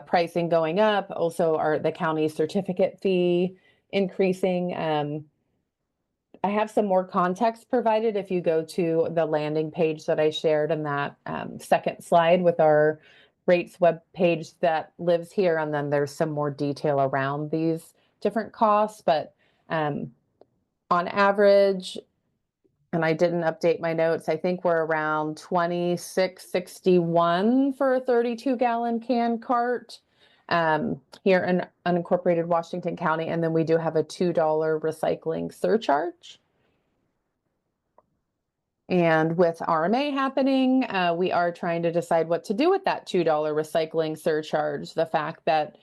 pricing going up, also the county certificate fee increasing. I have some more context provided if you go to the landing page that I shared in that second slide with our rates web page that lives here, and then there's some more detail around these different costs. But on average, and I didn't update my notes, I think we're around $26.61 for a 32-gallon can cart here in unincorporated Washington County. And then we do have a $2 recycling surcharge. And with RMA happening, we are trying to decide what to do with that $2 recycling surcharge. The fact that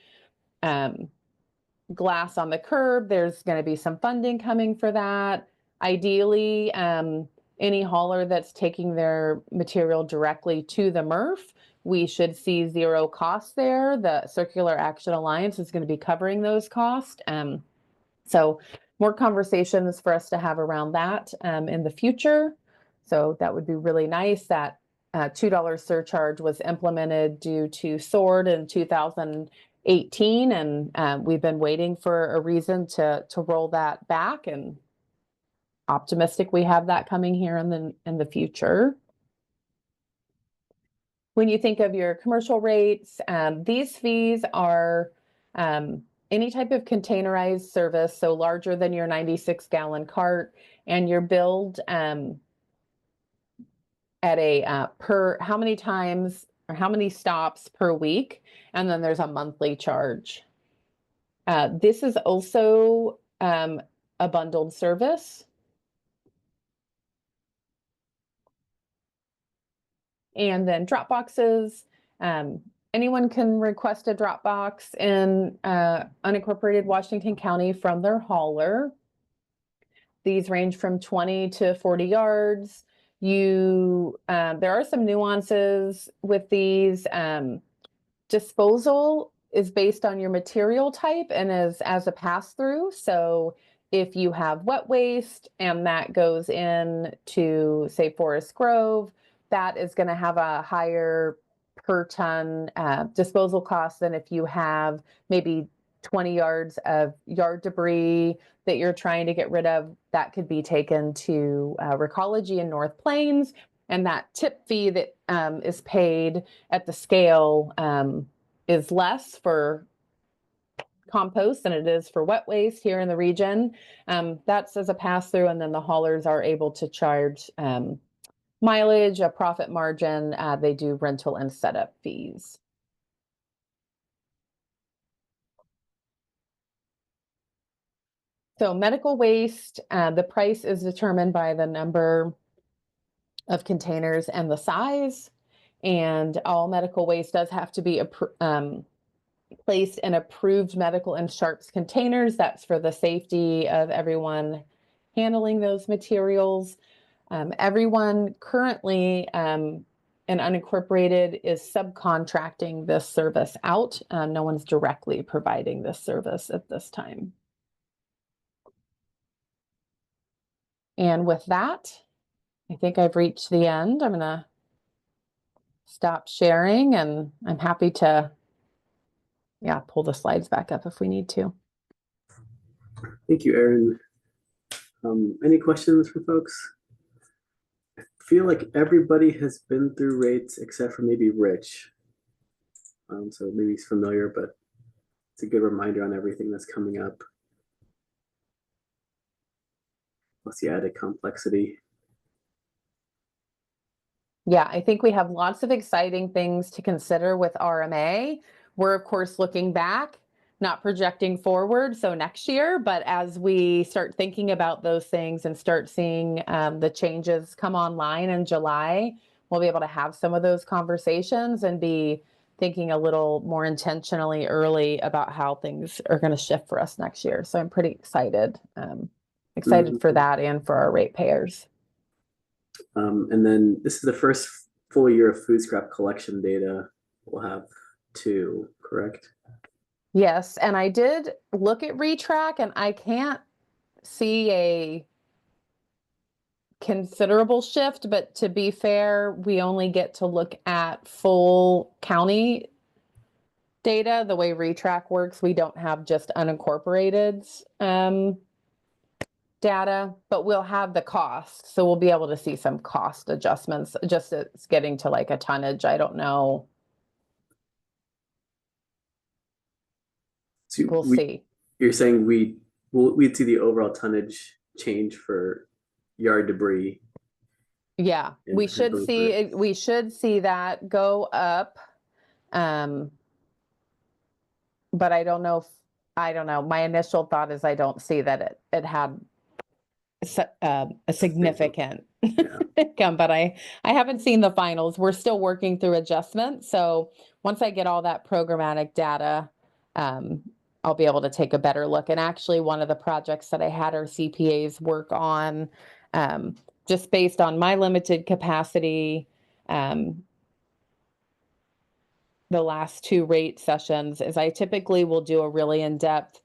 glass on the curb, there's going to be some funding coming for that. Ideally, any hauler that's taking their material directly to the MRF, we should see zero costs there. The Circular Action Alliance is going to be covering those costs. So more conversations for us to have around that in the future. So that would be really nice. That $2 surcharge was implemented due to SWORD in 2018, and we've been waiting for a reason to roll that back, and optimistic we have that coming here in the future. When you think of your commercial rates, these fees are any type of containerized service, so larger than your 96-gallon cart, and you're billed at a per how many times or how many stops per week, and then there's a monthly charge. This is also a bundled service. And then drop boxes. Anyone can request a drop box in unincorporated Washington County from their hauler. These range from 20 to 40 yards. There are some nuances with these. Disposal is based on your material type and is as a pass-through. So if you have wet waste and that goes in to, say, Forest Grove, that is going to have a higher per ton disposal cost than if you have maybe 20 yards of yard debris that you're trying to get rid of. That could be taken to Recology in North Plains, and that tip fee that is paid at the scale is less for compost than it is for wet waste here in the region. That's as a pass-through, and then the haulers are able to charge mileage, a profit margin. They do rental and setup fees. So medical waste, the price is determined by the number of containers and the size, and all medical waste does have to be placed in approved medical and sharps containers. That's for the safety of everyone handling those materials. Everyone currently in unincorporated is subcontracting this service out. No one's directly providing this service at this time. And with that, I think I've reached the end. I'm going to stop sharing, and I'm happy to, pull the slides back up if we need to. Thank you, Erin. Any questions for folks? I feel like everybody has been through rates except for maybe Rich. So maybe he's familiar, but it's a good reminder on everything that's coming up. Plus the added complexity. Yeah, I think we have lots of exciting things to consider with RMA. We're, of course, looking back, not projecting forward, so next year, but as we start thinking about those things and start seeing the changes come online in July, we'll be able to have some of those conversations and be thinking a little more intentionally early about how things are going to shift for us next year. So I'm pretty excited, for that and for our ratepayers. And then this is the first full year of food scrap collection data. We'll have 2, correct? Yes, and I did look at Retrack, and I can't see a considerable shift, but to be fair, we only get to look at full county data. The way Retrack works, we don't have just unincorporated data, but we'll have the cost. So we'll be able to see some cost adjustments, just it's getting to like a tonnage. I don't know. So we'll see. You're saying we'd see the overall tonnage change for yard debris. Yeah, we should see that go up. But I don't know My initial thought is I don't see that it had a significant income, but I haven't seen the finals. We're still working through adjustments. So once I get all that programmatic data, I'll be able to take a better look. And actually, one of the projects that I had our CPAs work on, just based on my limited capacity, the last 2 rate sessions, is I typically will do a really in-depth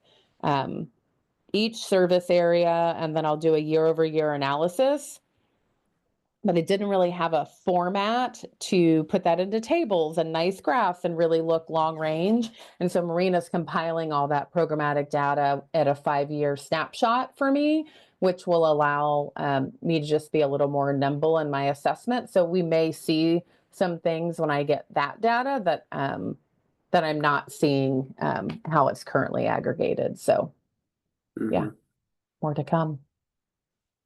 each service area, and then I'll do a year-over-year analysis. But it didn't really have a format to put that into tables and nice graphs and really look long range. And so Marina's compiling all that programmatic data at a 5-year snapshot for me, which will allow me to just be a little more nimble in my assessment. So we may see some things when I get that data that that I'm not seeing how it's currently aggregated. So yeah, more to come.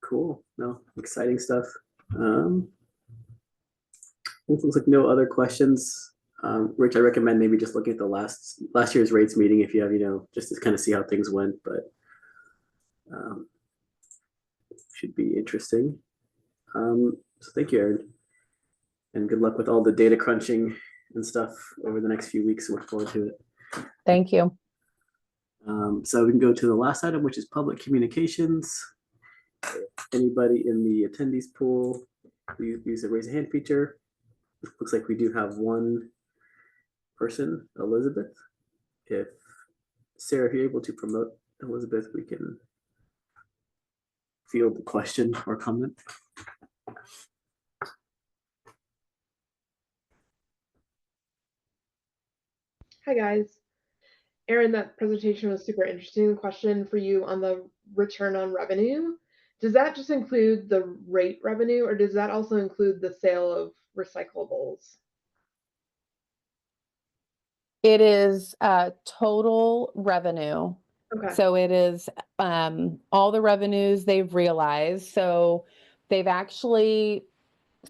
Cool. No, exciting stuff. Looks like no other questions. Rich, I recommend maybe just looking at the last year's rates meeting if you have, just to kind of see how things went, but should be interesting. So thank you, Erin, and good luck with all the data crunching and stuff over the next few weeks. Look forward to it. Thank you. So we can go to the last item, which is public communications. Anybody in the attendees pool, we use the raise a hand feature. Looks like we do have one person, Elizabeth. If Sarah, if you're able to promote Elizabeth, we can field the question or comment. Hi guys. Erin, that presentation was super interesting. Question for you on the return on revenue. Does that just include the rate revenue, or does that also include the sale of recyclables? It is total revenue. Okay. So it is all the revenues they've realized. So they've actually,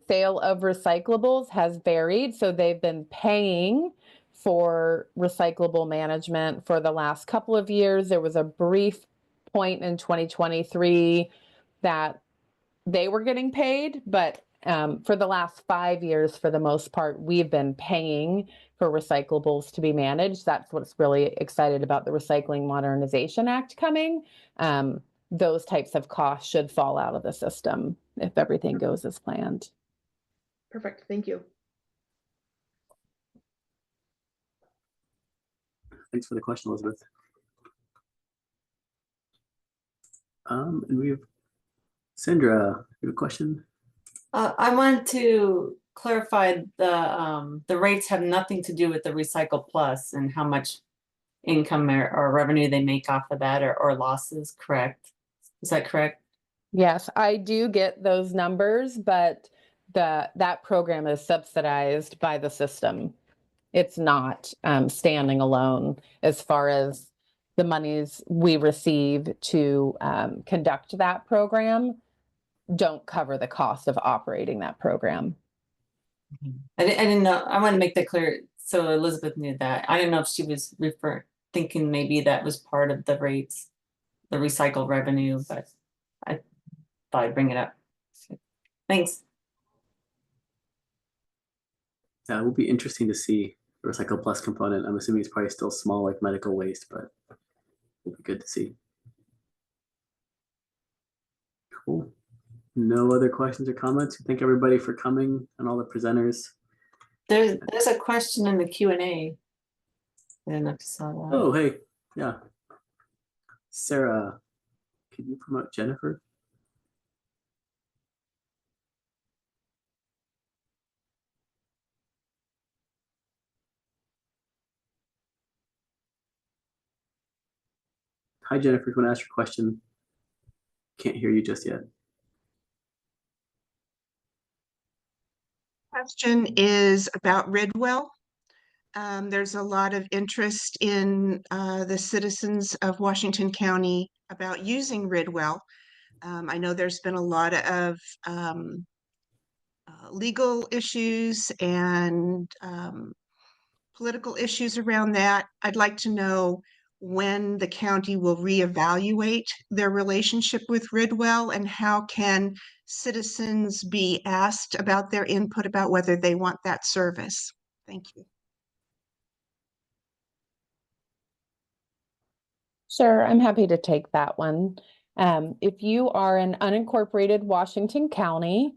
sale of recyclables has varied. So they've been paying for recyclable management for the last couple of years. There was a brief point in 2023 that they were getting paid, but for the last 5 years, for the most part, we've been paying for recyclables to be managed. That's what's really excited about the Recycling Modernization Act coming. Those types of costs should fall out of the system if everything goes as planned. Perfect. Thank you. Thanks for the question, Elizabeth. And we have Sandra, you have a question? I want to clarify the rates have nothing to do with the Recycle Plus and how much income or revenue they make off of that or losses, correct? Is that correct? Yes, I do get those numbers, but that program is subsidized by the system. It's not standing alone as far as the monies we receive to conduct that program don't cover the cost of operating that program. I didn't know. I want to make that clear so Elizabeth knew that. I didn't know if she was thinking maybe that was part of the rates, the recycled revenue, but I thought I'd bring it up. Thanks. Yeah, it will be interesting to see the Recycle Plus component. I'm assuming it's probably still small like medical waste, but it'll be good to see. Cool. No other questions or comments. Thank everybody for coming and all the presenters. There's a question in the Q&A. I don't know if you saw that. Oh, hey, yeah. Sarah, can you promote Jennifer? Hi, Jennifer, if you want to ask your question. Can't hear you just yet. Question is about Ridwell. There's a lot of interest in the citizens of Washington County about using Ridwell. I know there's been a lot of legal issues and political issues around that. I'd like to know when the county will reevaluate their relationship with Ridwell, and how can citizens be asked about their input about whether they want that service. Thank you. Sure, I'm happy to take that one. If you are in unincorporated Washington County,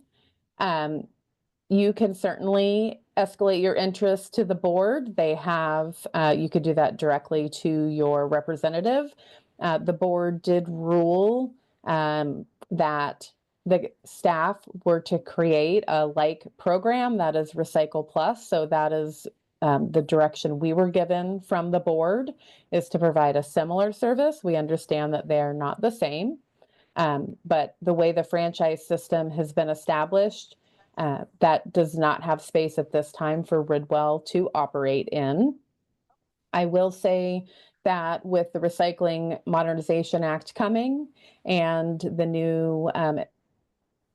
you can certainly escalate your interest to the board. They have, you could do that directly to your representative. the board did rule that the staff were to create a like program that is Recycle Plus. So that is the direction we were given from the board, is to provide a similar service. We understand that they are not the same, but the way the franchise system has been established, that does not have space at this time for Ridwell to operate in. I will say that with the Recycling Modernization Act coming and the new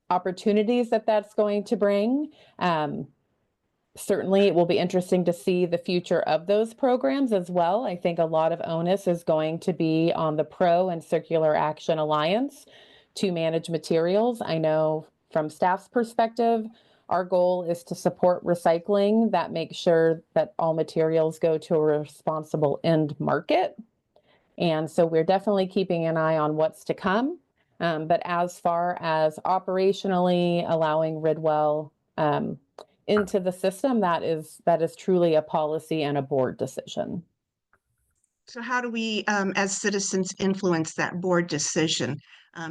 opportunities that that's going to bring, certainly it will be interesting to see the future of those programs as well. I think a lot of onus is going to be on the Pro and Circular Action Alliance to manage materials. I know from staff's perspective, our goal is to support recycling that makes sure that all materials go to a responsible end market. And so we're definitely keeping an eye on what's to come. But as far as operationally allowing Ridwell into the system, that is truly a policy and a board decision. So how do we, as citizens, influence that board decision?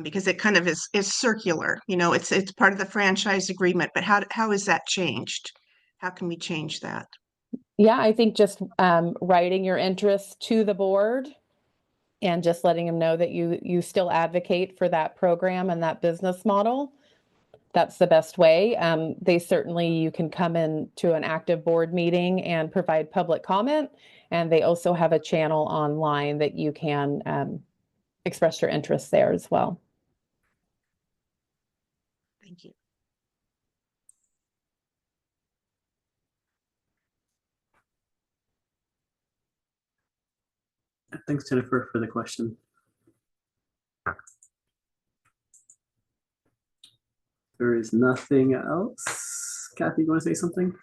Because it kind of is circular, you know, it's part of the franchise agreement, but how is that changed? How can we change that? Yeah, I think just writing your interests to the board and just letting them know that you still advocate for that program and that business model. That's the best way. You can come in to an active board meeting and provide public comment. And they also have a channel online that you can express your interests there as well. Thank you. Thanks, Jennifer, for the question. There is nothing else. Kathy, you want to say something?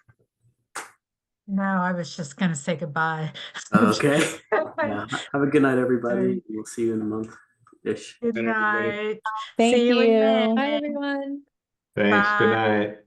No, I was just going to say goodbye. Okay. Yeah. Have a good night, everybody. We'll see you in a month-ish. Good night. Thank See you in you. May. Bye, everyone. Thanks. Good Bye. night.